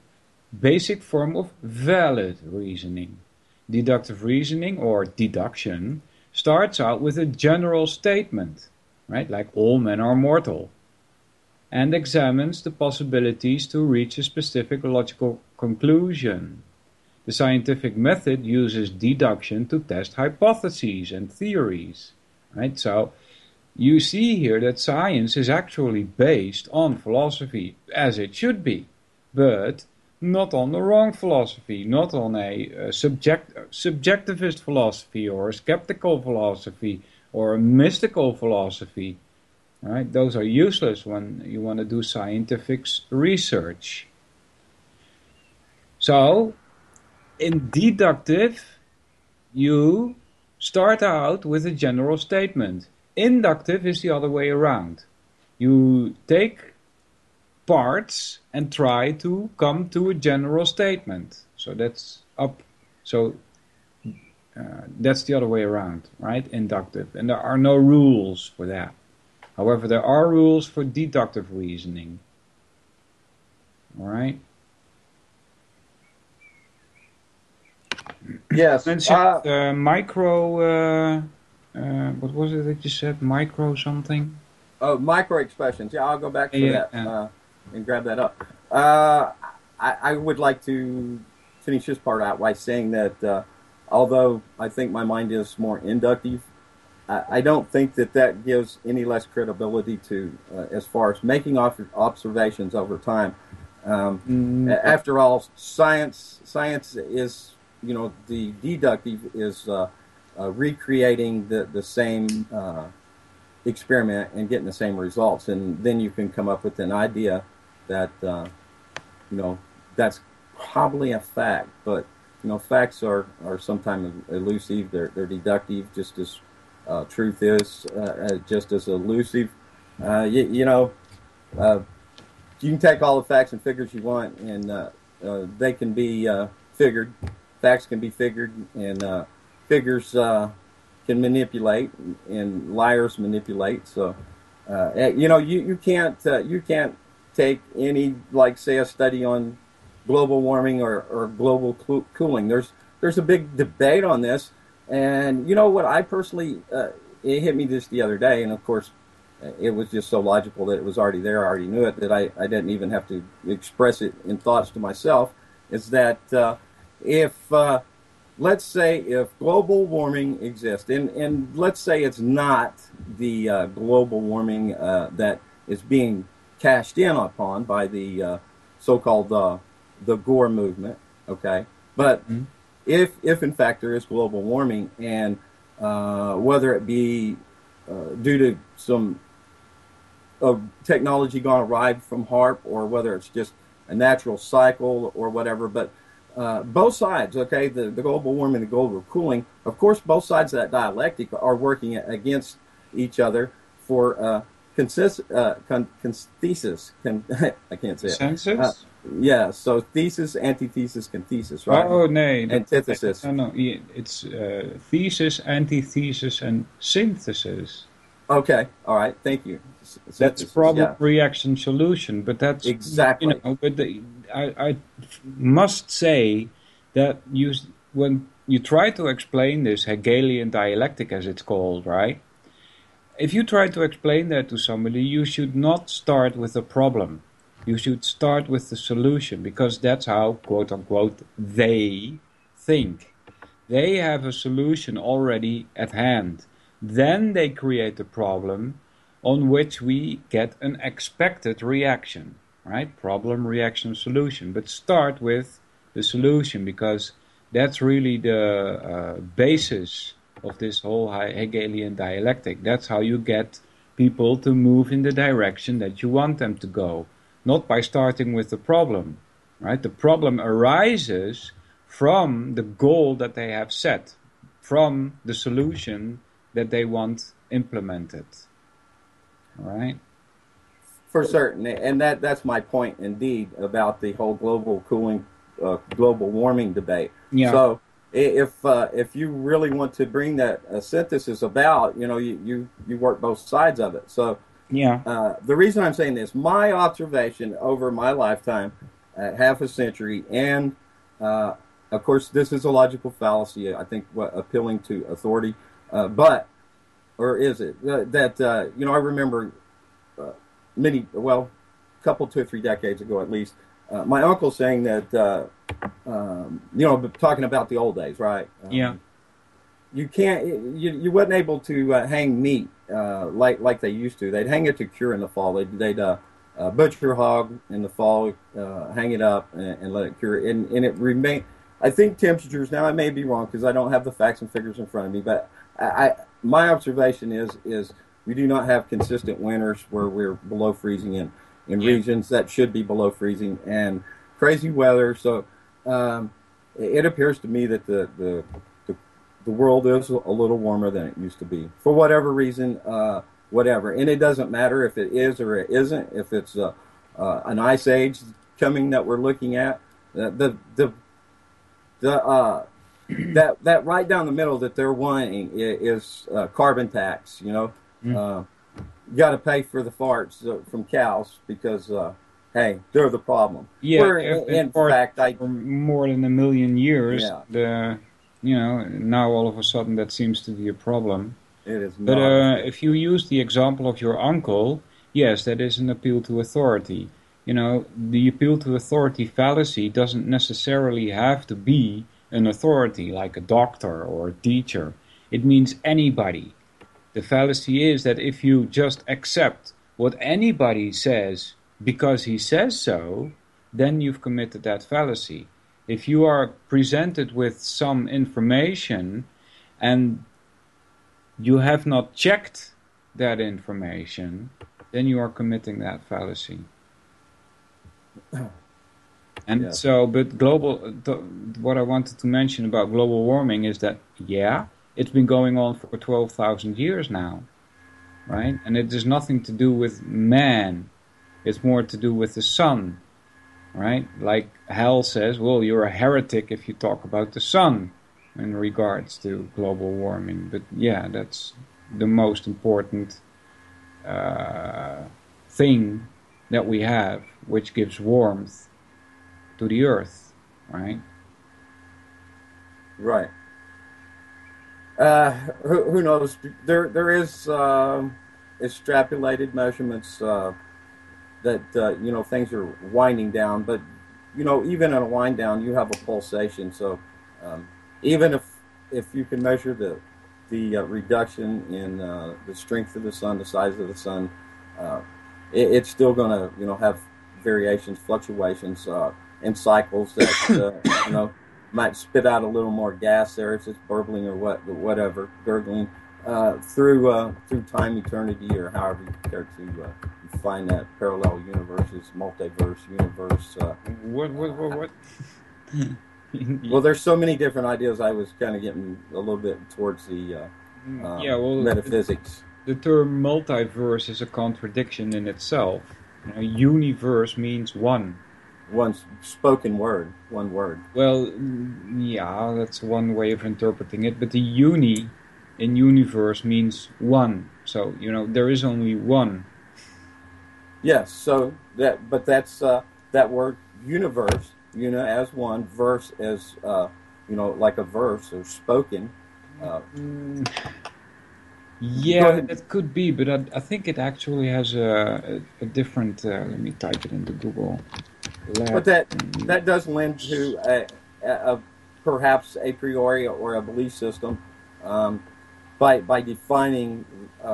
basic form of valid reasoning. Deductive reasoning, or deduction, starts out with a general statement, right, like all men are mortal, and examines the possibilities to reach a specific logical conclusion. The scientific method uses deduction to test hypotheses and theories, right? So you see here that science is actually based on philosophy, as it should be, but not on the wrong philosophy, not on a subjectivist philosophy or a skeptical philosophy or a mystical philosophy. Right? Those are useless when you want to do scientific research. So, in deductive, you start out with a general statement. Inductive is the other way around. You take parts and try to come to a general statement. So that's up. So that's the other way around, right? Inductive. And there are no rules for that. However, there are rules for deductive reasoning. All right? Yes. Micro, what was it that you said? Micro something? Oh, micro expressions. Yeah, I'll go back to that and grab that up. I would like to finish this part out by saying that although I think my mind is more inductive, I don't think that gives any less credibility to as far as making observations over time. After all, science is, the deductive is recreating the same experiment and getting the same results, and then you can come up with an idea that that's probably a fact. But facts are sometimes elusive. They're deductive, just as truth is just as elusive. You can take all the facts and figures you want, and they can be figured. Facts can be figured, and figures can manipulate, and liars manipulate. So, you can't take any, like, say, a study on global warming or global cooling. There's a big debate on this, and you know what? I personally, it hit me just the other day, and of course, it was just so logical that it was already there. I already knew it, that I didn't even have to express it in thoughts to myself. Is that if let's say if global warming exists, and let's say it's not the global warming that is being cashed in upon by the so-called the Gore movement, okay? But if in fact there is global warming, and whether it be due to some technology gone awry from HARP, or whether it's just a natural cycle or whatever, but both sides, okay, the global warming, the global cooling, of course, both sides of that dialectic are working against each other for thesis. I can't say it. Consensus? Yeah, so thesis, antithesis, conthesis, right? Oh, nee. Antithesis. No, it's thesis, antithesis, and synthesis. Okay, all right, thank you. That's problem, reaction, solution, but that's exactly. But I must say that when you try to explain this Hegelian dialectic, as it's called, right? If you try to explain that to somebody, you should not start with the problem. You should start with the solution, because that's how, quote unquote, they think. They have a solution already at hand. Then they create a problem on which we get an expected reaction, right? Problem, reaction, solution. But start with the solution, because that's really the basis of this whole Hegelian dialectic. That's how you get people to move in the direction that you want them to go, not by starting with the problem, right? The problem arises from the goal that they have set, from the solution that they want implemented. All right? For certain, and that's my point indeed about the whole global cooling, global warming debate. Yeah. So if you really want to bring that synthesis about, you work both sides of it. So yeah, the reason I'm saying this, my observation over my lifetime, half a century, and of course this is a logical fallacy. I think appealing to authority, or is it that I remember a couple 2 or 3 decades ago at least, my uncle saying that talking about the old days, right? Yeah. You can't. You wasn't able to hang meat like they used to. They'd hang it to cure in the fall. They'd butcher a hog in the fall, hang it up, and let it cure. And it remained. I think temperatures. Now I may be wrong because I don't have the facts and figures in front of me. But my observation is we do not have consistent winters where we're below freezing in regions that should be below freezing, and crazy weather. So it appears to me that the world is a little warmer than it used to be, for whatever reason, whatever. And it doesn't matter if it is or it isn't, if it's an ice age coming that we're looking at. That right down the middle that they're wanting is carbon tax. You got to pay for the farts from cows because, hey, they're the problem. Yeah, in fact, for more than 1 million years, now all of a sudden that seems to be a problem. It is not. But if you use the example of your uncle, yes, that is an appeal to authority. The appeal to authority fallacy doesn't necessarily have to be an authority like a doctor or a teacher. It means anybody. The fallacy is that if you just accept what anybody says because he says so, then you've committed that fallacy. If you are presented with some information and you have not checked that information, then you are committing that fallacy. And what I wanted to mention about global warming is that, it's been going on for 12,000 years now, right? And it has nothing to do with man. It's more to do with the sun, right? Like Hal says, well, you're a heretic if you talk about the sun in regards to global warming. But yeah, that's the most important thing that we have, which gives warmth to the earth, right? Right. Who knows? There is extrapolated measurements that things are winding down, but even in a wind down, you have a pulsation. So even if you can measure the reduction in the strength of the sun, the size of the sun, it's still going to have variations, fluctuations, and cycles that might spit out a little more gas there. It's just burbling or whatever, gurgling through time, eternity, or however you care to define that. Parallel universes, multiverse, universe. What? Well, there's so many different ideas. I was kind of getting a little bit towards the metaphysics. The term multiverse is a contradiction in itself. Universe means one. One spoken word, one word. Well, yeah, that's one way of interpreting it. But the uni in universe means one. So, there is only one. Yes, so that's that word universe, as one, verse as, like a verse or spoken. Yeah, that could be, but I think it actually has a different, let me type it into Google. But that does lend to a perhaps a priori or a belief system by defining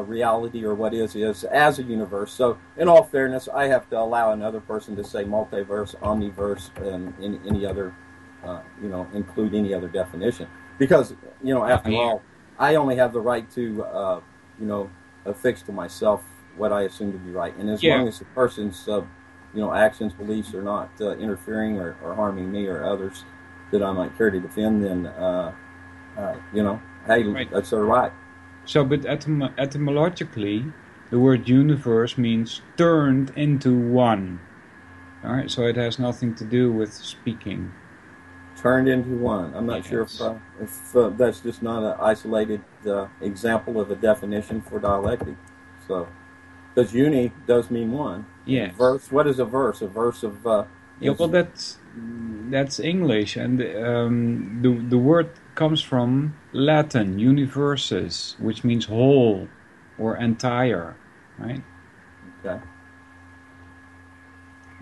reality or what is as a universe. So in all fairness, I have to allow another person to say multiverse, omniverse, and any other, include any other definition. Because, after all, I only have the right to, affix to myself what I assume to be right. And as long as the person's actions, beliefs are not interfering or harming me or others that I might care to defend, then, hey, right. That's all right. So, but etymologically, the word universe means turned into one. All right, so it has nothing to do with speaking. Turned into one. I'm not sure if that's just not an isolated example of a definition for dialectic. So, because uni does mean one. Yeah. Verse. What is a verse? A verse of. Well, that's English, and the word comes from Latin, universus, which means whole or entire, right? Okay.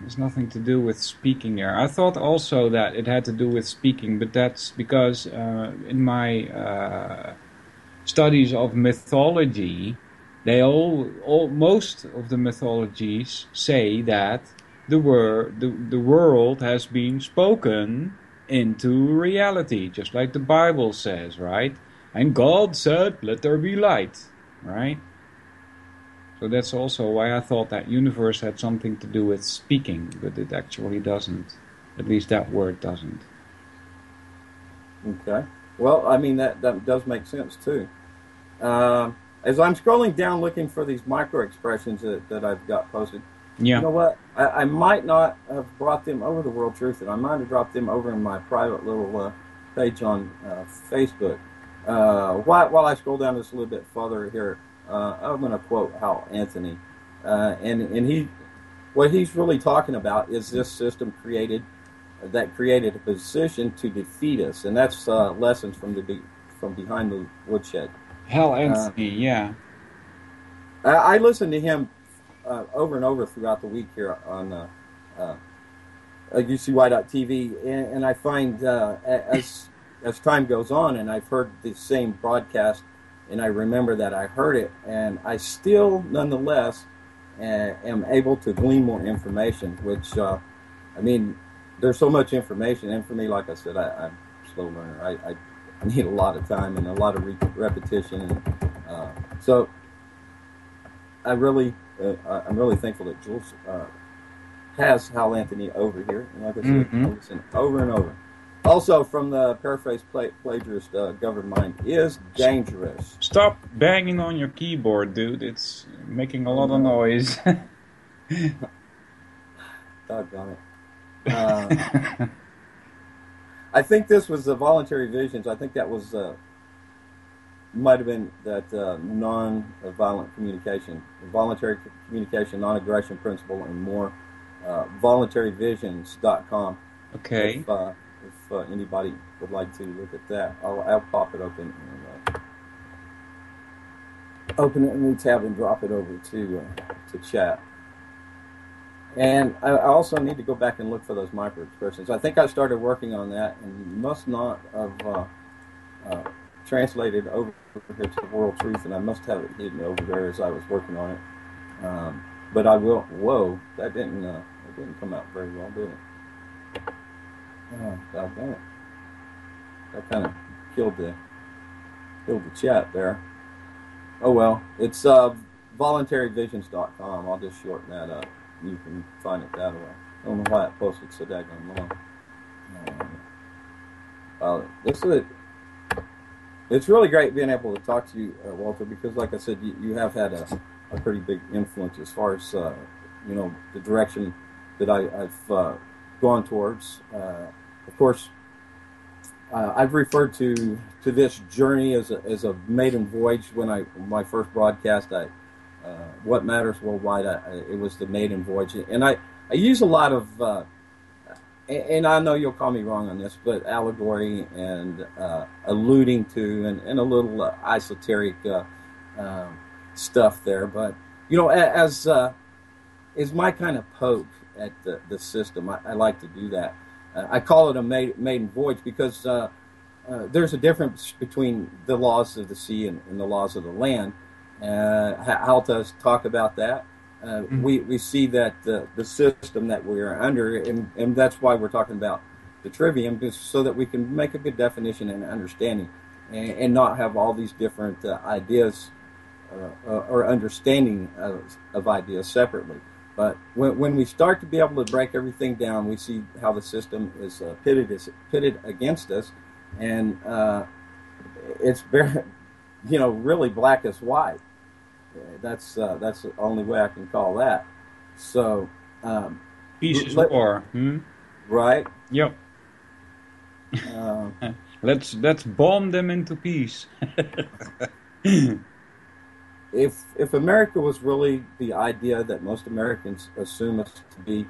There's nothing to do with speaking there. I thought also that it had to do with speaking, but that's because in my studies of mythology, they most of the mythologies say that the world has been spoken into reality, just like the Bible says, right? And God said, "Let there be light," right? So that's also why I thought that universe had something to do with speaking, but it actually doesn't. At least that word doesn't. Okay. Well, I mean, that does make sense, too. As I'm scrolling down looking for these micro expressions that I've got posted, you know what? I might not have brought them over to World Truth, and I might have dropped them over in my private little page on Facebook. While I scroll down just a little bit further here, I'm going to quote Hal Anthony, and what he's really talking about is this system created a position to defeat us, and that's lessons from behind the woodshed. Hal Anthony, yeah. I listen to him over and over throughout the week here on UCY.tv, and I find as time goes on, and I've heard the same broadcast, and I remember that I heard it, and I still, nonetheless, am able to glean more information, which, I mean, there's so much information, and for me, like I said, I'm a slow learner. I need a lot of time and a lot of repetition, and so I'm really thankful that Jules has Hal Anthony over here, and like I said, I listen over and over. Also, from the paraphrase plagiarist, governed mind is dangerous. Stop banging on your keyboard, dude. It's making a lot of noise. Doggone it. I think this was the voluntary visions. I think that was might have been that non-violent communication, voluntary communication, non-aggression principle, and more. Voluntaryvisions.com. Okay. If anybody would like to look at that, I'll pop it open and open it in a new tab and drop it over to chat. And I also need to go back and look for those micro expressions. I think I started working on that and must not have translated over here to the World Truth, and I must have it hidden over there as I was working on it. But I will. Whoa, that didn't come out very well, did it? Oh, doggone it. That kind of killed the chat there. Oh well, it's voluntaryvisions.com. I'll just shorten that up. You can find it that way. I don't know why it posted so daggone long. It's really great being able to talk to you, Walter, because like I said, you have had a pretty big influence as far as the direction that I've gone towards. Of course, I've referred to this journey as a maiden voyage. When my first broadcast, What Matters Worldwide, it was the maiden voyage, and I use a lot of, and I know you'll call me wrong on this, but allegory and alluding to and a little esoteric stuff there. But as my kind of poke at the system, I like to do that. I call it a maiden voyage because there's a difference between the laws of the sea and the laws of the land. Halta's talk about that. We see that the system that we are under, and that's why we're talking about the trivium, just so that we can make a good definition and understanding, and not have all these different ideas or understanding of ideas separately. But when we start to be able to break everything down, we see how the system is pitted against us, and it's very, really black as white. That's the only way I can call that. So peace is war. Right? Yep. Let's bomb them into peace. If America was really the idea that most Americans assume us to be,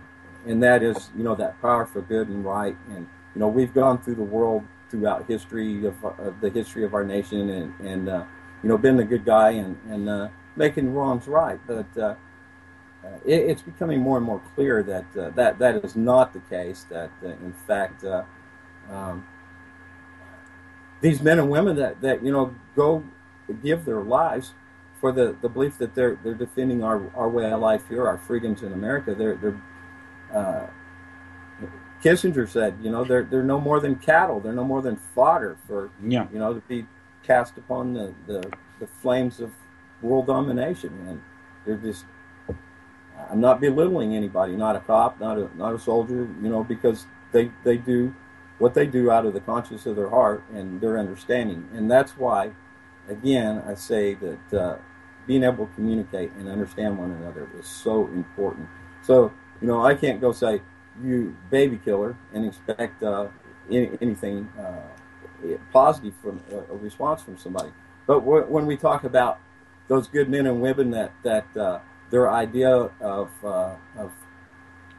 and that is, that power for good and right, and we've gone through the world throughout history of the history of our nation, and been the good guy and making wrongs right, but it's becoming more and more clear that that is not the case. That in fact, these men and women that go give their lives for the belief that they're defending our way of life here, our freedoms in America. Kissinger said, they're no more than cattle. They're no more than fodder for to be cast upon the flames of world domination. And they're just. I'm not belittling anybody, not a cop, not a soldier, because they do what they do out of the conscience of their heart and their understanding. And that's why, again, I say that being able to communicate and understand one another is so important. So, I can't go say, you baby killer, and expect anything positive from a response from somebody. But when we talk about those good men and women that their idea of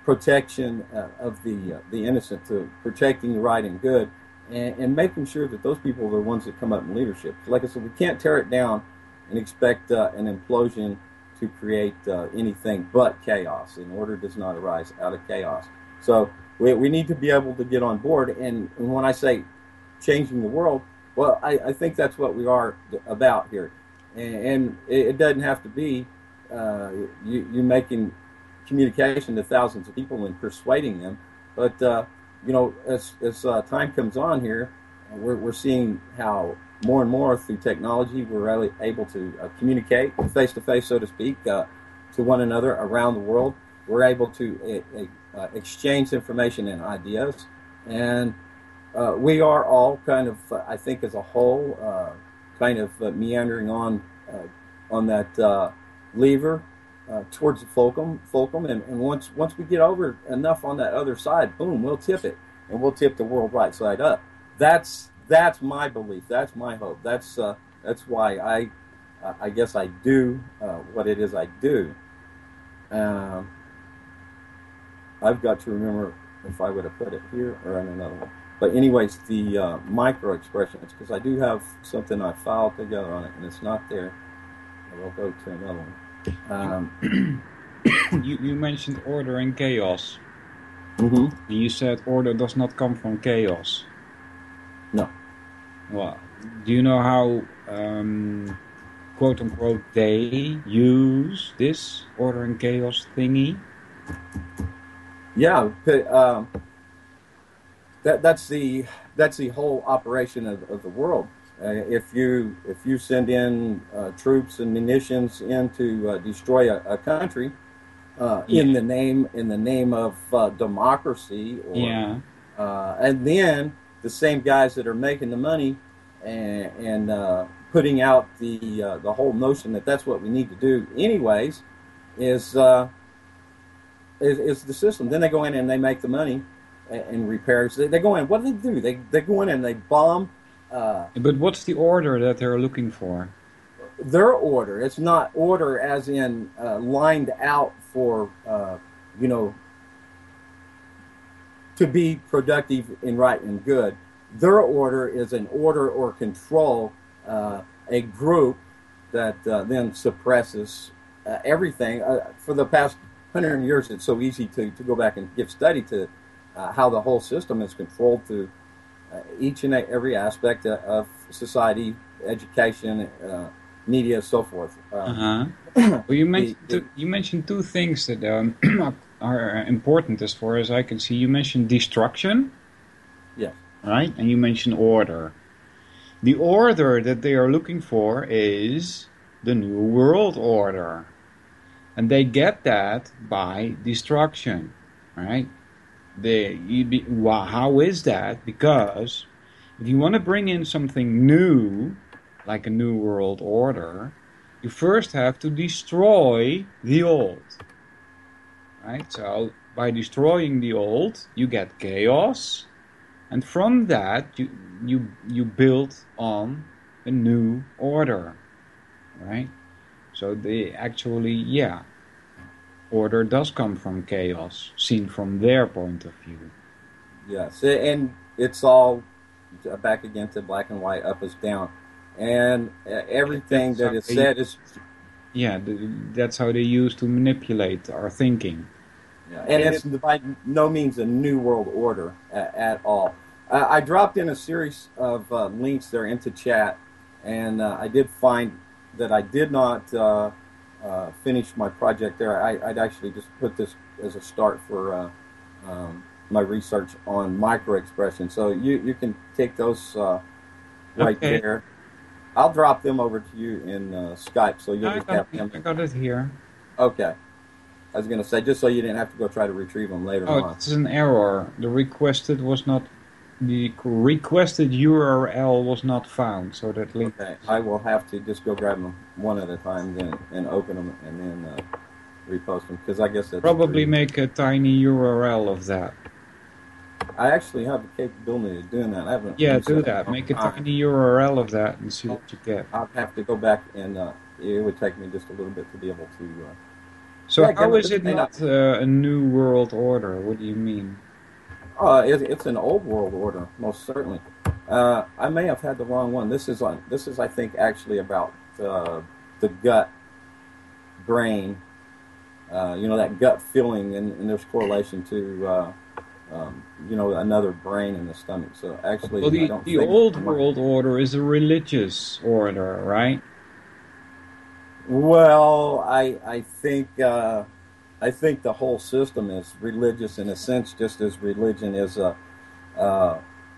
protection of the innocent, to protecting the right and good, and making sure that those people are the ones that come up in leadership. Like I said, we can't tear it down and expect an implosion to create anything but chaos. And order does not arise out of chaos. So we need to be able to get on board. And when I say changing the world, well, I think that's what we are about here. And it doesn't have to be you making communication to thousands of people and persuading them. But, as time comes on here, we're seeing how more and more through technology we're really able to communicate face-to-face, so to speak, to one another around the world. We're able to exchange information and ideas. And we are all kind of, I think as a whole, kind of meandering on that lever towards the fulcrum, and once we get over enough on that other side, boom, we'll tip it, and we'll tip the world right side up. That's my belief. That's my hope. That's why I guess I do what it is I do. I've got to remember if I would have put it here or in another one. But anyways, the micro expressions, because I do have something I filed together on it, and it's not there. I will go to another one. You mentioned order and chaos. Mm-hmm. And you said order does not come from chaos. No. Well, do you know how, quote unquote, they use this order and chaos thingy? Yeah, that's the whole operation of the world. If you send in troops and munitions in to destroy a country in the name of democracy, or, and then the same guys that are making the money and putting out the whole notion that that's what we need to do anyways is the system. Then they go in and they make the money and repairs. They go in. What do? They go in and they bomb. But what's the order that they're looking for? Their order. It's not order as in lined out for to be productive and right and good. Their order is an order or control a group that then suppresses everything. For the past 100 years, it's so easy to go back and give study to how the whole system is controlled through each and every aspect of society, education, media, so forth. Well, you mentioned two things that are important as far as I can see. You mentioned destruction, yes, right, and you mentioned order. The order that they are looking for is the New World Order, and they get that by destruction, right? How is that? Because if you want to bring in something new, like a New World Order, you first have to destroy the old. Right? So by destroying the old, you get chaos, and from that you build on a new order. Right? So they actually, order does come from chaos, seen from their point of view. Yes, and it's all back again to black and white, up is down. And everything that is said is... Yeah, that's how they use to manipulate our thinking. Yeah, and it's by no means a new world order at all. I dropped in a series of links there into chat, and I did find that I did not finish my project there. I'd actually just put this as a start for my research on microexpression. So you can take those right there. I'll drop them over to you in Skype, so you'll just have them. I got it here. Okay. I was going to say, just so you didn't have to go try to retrieve them later on. Oh, it's an error. The requested URL was not found, so that link... Okay, I will have to just go grab them one at a time then and open them and then repost them, because I guess that's... Probably make a tiny URL of that. I actually have the capability of doing that. I haven't. Yeah, do that. Make a tiny URL of that and see what you get. I'll have to go back and it would take me just a little bit to be able to... So how is it not a new world order? What do you mean? It's an old world order, most certainly. I may have had the wrong one. This is I think, actually about the gut brain. That gut feeling, and there's correlation to another brain in the stomach. So actually, well, the old world order is a religious order, right? Well, I think the whole system is religious in a sense, just as religion is a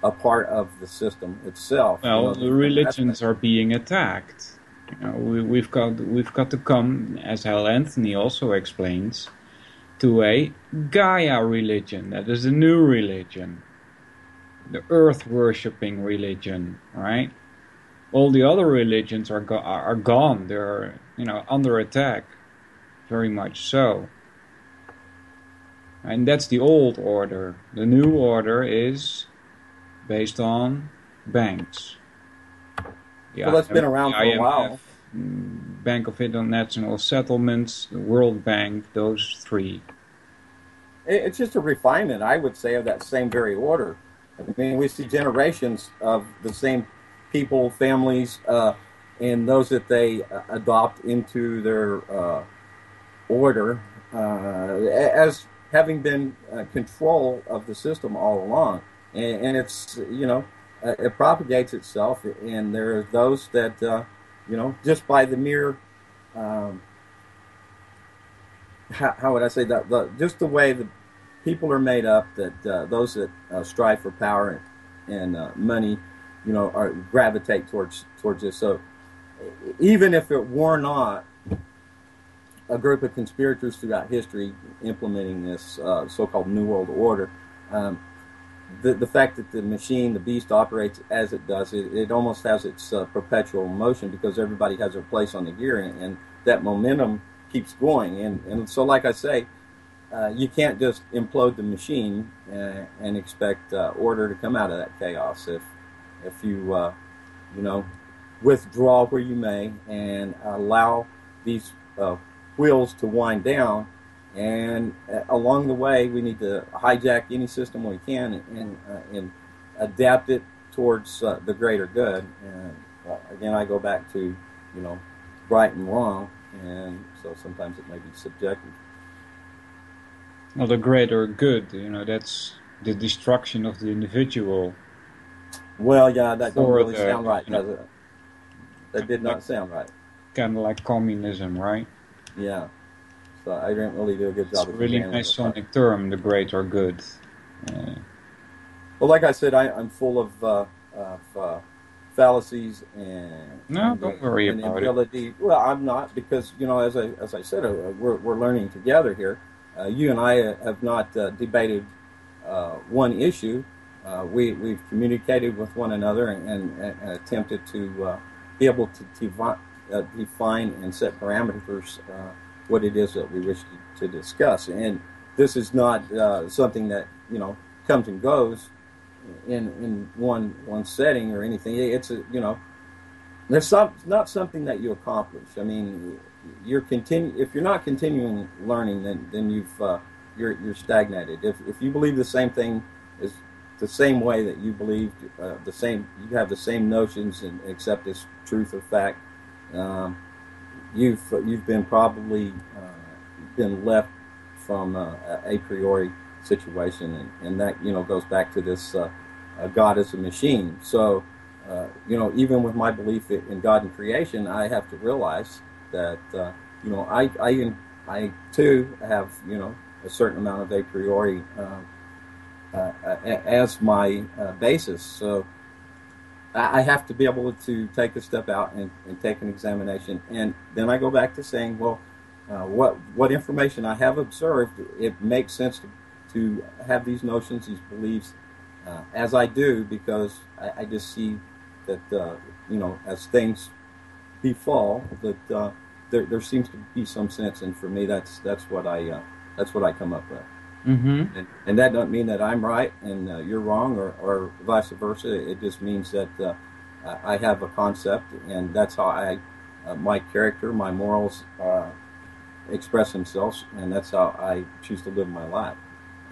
part of the system itself. Well, the religions are being attacked. We've got to come, as Hal Anthony also explains, to a Gaia religion. That is a new religion, the earth worshipping religion, right? All the other religions are gone. They're under attack, very much so. And that's the old order. The new order is based on banks. Well, that's been around for a while. Bank of International Settlements, the World Bank, those three. it's just a refinement, I would say, of that same very order. I mean, we see generations of the same people, families, and those that they adopt into their order as having been control of the system all along. And it's, it propagates itself, and there are those that, just by the mere, how would I say that, just the way the people are made up, that those that strive for power and money, gravitate towards this. So even if it were not a group of conspirators throughout history implementing this so-called New World Order, the fact that the machine, the beast, operates as it does, it almost has its perpetual motion, because everybody has their place on the gear, and that momentum keeps going. And so, like I say, you can't just implode the machine and expect order to come out of that chaos. If you, withdraw where you may and allow these wheels to wind down, and along the way we need to hijack any system we can and adapt it towards the greater good. And again, I go back to right and wrong, and so sometimes it may be subjective. Well, the greater good, that's the destruction of the individual. Well, yeah, that don't really sound right, does it? That did not sound right. Kind of like communism, right? Yeah. So I didn't really do a good job. It's a really Masonic term, the greater good. Well, like I said, I'm full of fallacies and don't worry about it. Well, I'm not, because as I said, we're learning together here. You and I have not debated one issue. We've communicated with one another and attempted to be able to define and set parameters what it is that we wish to discuss. And this is not something that comes and goes in one setting or anything. It's there's not something that you accomplish. I mean, if you're not continuing learning, then you're stagnated. If you believe the same thing is the same way that you believed, you have the same notions and accept this truth or fact, you've been probably been left from a priori situation, and that goes back to this God is a machine. So even with my belief in God and creation, I have to realize that I too have a certain amount of a priori as my basis. So I have to be able to take a step out and take an examination, and then I go back to saying, well, what information I have observed, it makes sense to have these notions, these beliefs, as I do, because I just see that as things befall, that there seems to be some sense, and for me, that's what I come up with. Mm-hmm. And that doesn't mean that I'm right and you're wrong, or vice versa. It just means that I have a concept, and that's how my character, my morals express themselves, and that's how I choose to live my life.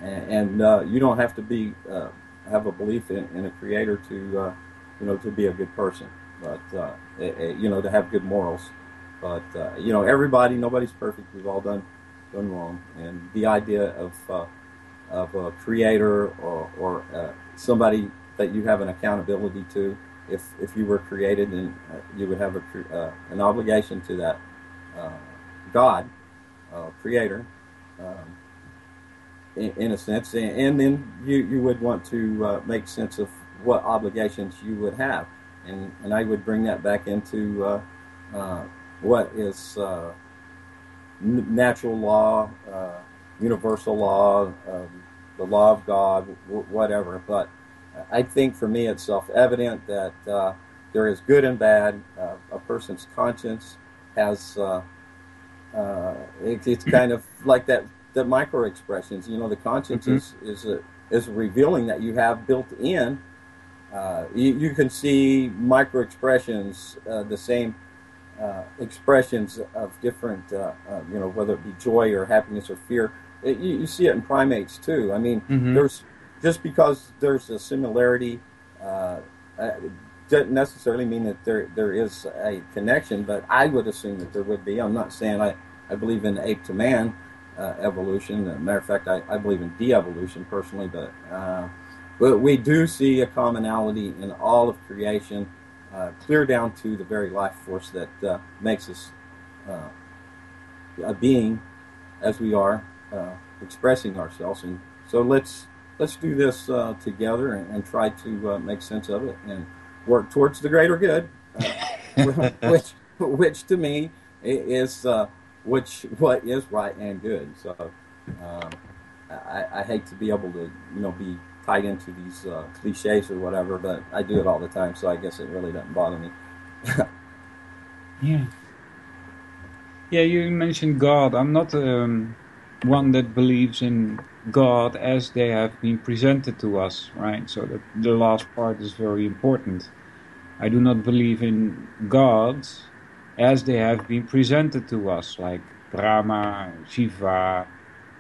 And you don't have to have a belief in a creator to be a good person, but to have good morals. But nobody's perfect. We've all done wrong, and the idea of a creator or somebody that you have an accountability to, if you were created, then you would have an obligation to that God, creator, in a sense, and then you would want to make sense of what obligations you would have, and I would bring that back into what is natural law, universal law, the law of God, whatever. But I think for me it's self-evident that there is good and bad. A person's conscience has, it's kind of like that micro expressions. The conscience is revealing that you have built in. You can see micro expressions, the same expressions of different, whether it be joy or happiness or fear, You see it in primates too. I mean, Mm-hmm. there's just because there's a similarity doesn't necessarily mean that there is a connection. But I would assume that there would be. I'm not saying I believe in ape to man evolution. As a matter of fact, I believe in de-evolution personally. But we do see a commonality in all of creation, clear down to the very life force that makes us a being as we are, expressing ourselves. And so let's do this together and try to make sense of it and work towards the greater good, which to me is what is right and good. So I hate to be able to be tied into these cliches or whatever, but I do it all the time, so I guess it really doesn't bother me. Yeah. Yeah, you mentioned God. I'm not one that believes in God as they have been presented to us, right? So the last part is very important. I do not believe in gods as they have been presented to us, like Brahma, Shiva,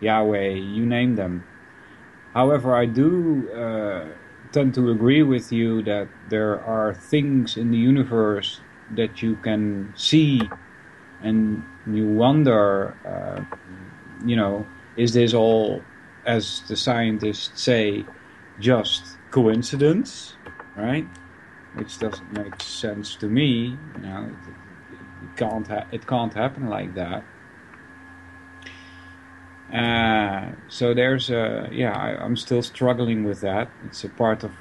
Yahweh, you name them. However, I do tend to agree with you that there are things in the universe that you can see and you wonder, is this all, as the scientists say, just coincidence, right? Which doesn't make sense to me. It can't happen like that. So there's I'm still struggling with that. It's a part of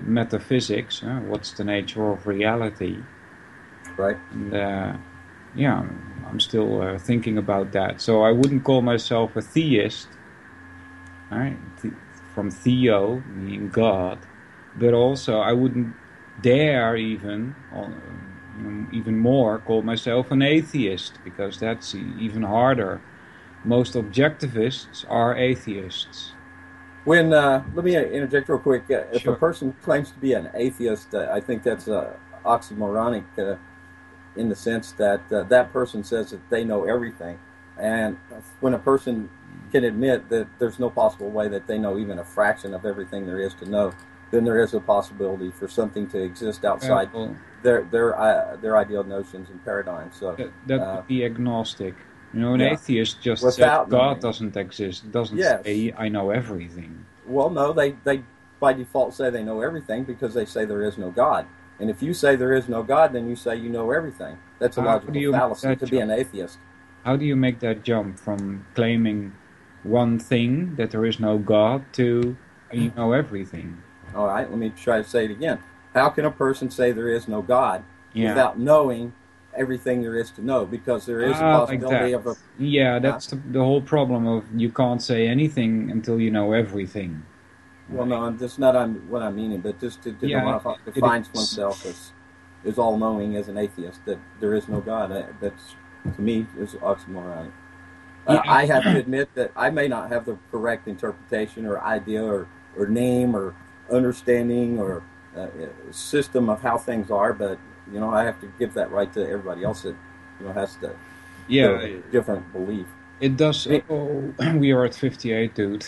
metaphysics. What's the nature of reality? Right. And I'm still thinking about that. So I wouldn't call myself a theist, right? From theo, meaning God, but also I wouldn't dare even more call myself an atheist, because that's even harder. Most objectivists are atheists. When let me interject real quick. If Sure. a person claims to be an atheist, I think that's oxymoronic in the sense that that person says that they know everything, and when a person can admit that there's no possible way that they know even a fraction of everything there is to know, then there is a possibility for something to exist outside their ideal notions and paradigms. So that would be agnostic. An atheist just says God doesn't exist. It doesn't say I know everything. Well, no, they by default say they know everything because they say there is no God. And if you say there is no God, then you say you know everything. That's a logical fallacy to be an atheist. How do you make that jump from claiming one thing, that there is no God, to you know everything? All right, let me try to say it again. How can a person say there is no God without knowing everything there is to know? Because there is a possibility of a... Yeah, that's the whole problem of you can't say anything until you know everything. Well, no, that's not what I'm meaning, but just to define oneself as all-knowing as an atheist, that there is no God, that's, to me, is oxymoronic. I have to admit that I may not have the correct interpretation or idea or name or understanding or system of how things are, but, I have to give that right to everybody else that, has the different belief. It does. We are at 58, dude.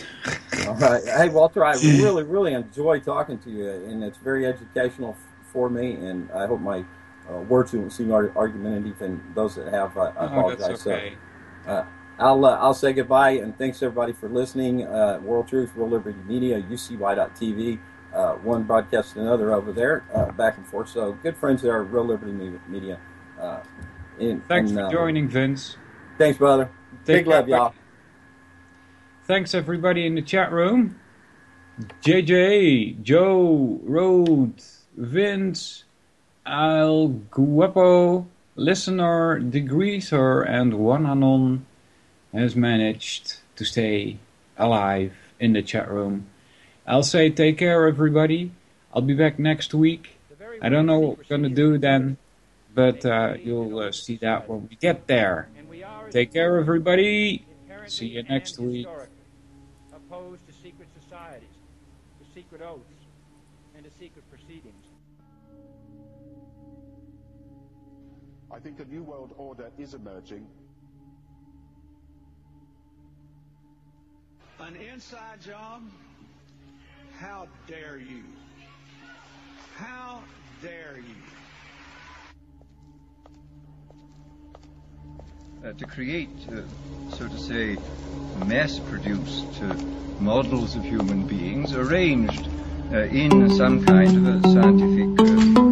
All right. Hey, Walter, I really, really enjoy talking to you, and it's very educational for me, and I hope my words don't seem argumentative, and those that have, I apologize. That's okay. So, I'll say goodbye, and thanks everybody for listening. World Truth, World Liberty Media, UCY.TV, one broadcast to another over there, back and forth. So good friends there, Real Liberty Media. Thanks for joining, Vince. Thanks, brother. Big love, y'all. Thanks everybody in the chat room. JJ, Joe, Rode, Vince, Al Guapo, Listener, Degreaser, and One Anon has managed to stay alive in the chat room. I'll say take care, everybody. I'll be back next week. I don't know what we're going to do then, but you'll see that when we get there. Take care, everybody. See you next week. Opposed to secret societies, to secret oaths, and to secret proceedings. I think a new world order is emerging. An inside job? How dare you? How dare you? To create, so to say, mass-produced models of human beings arranged in some kind of a scientific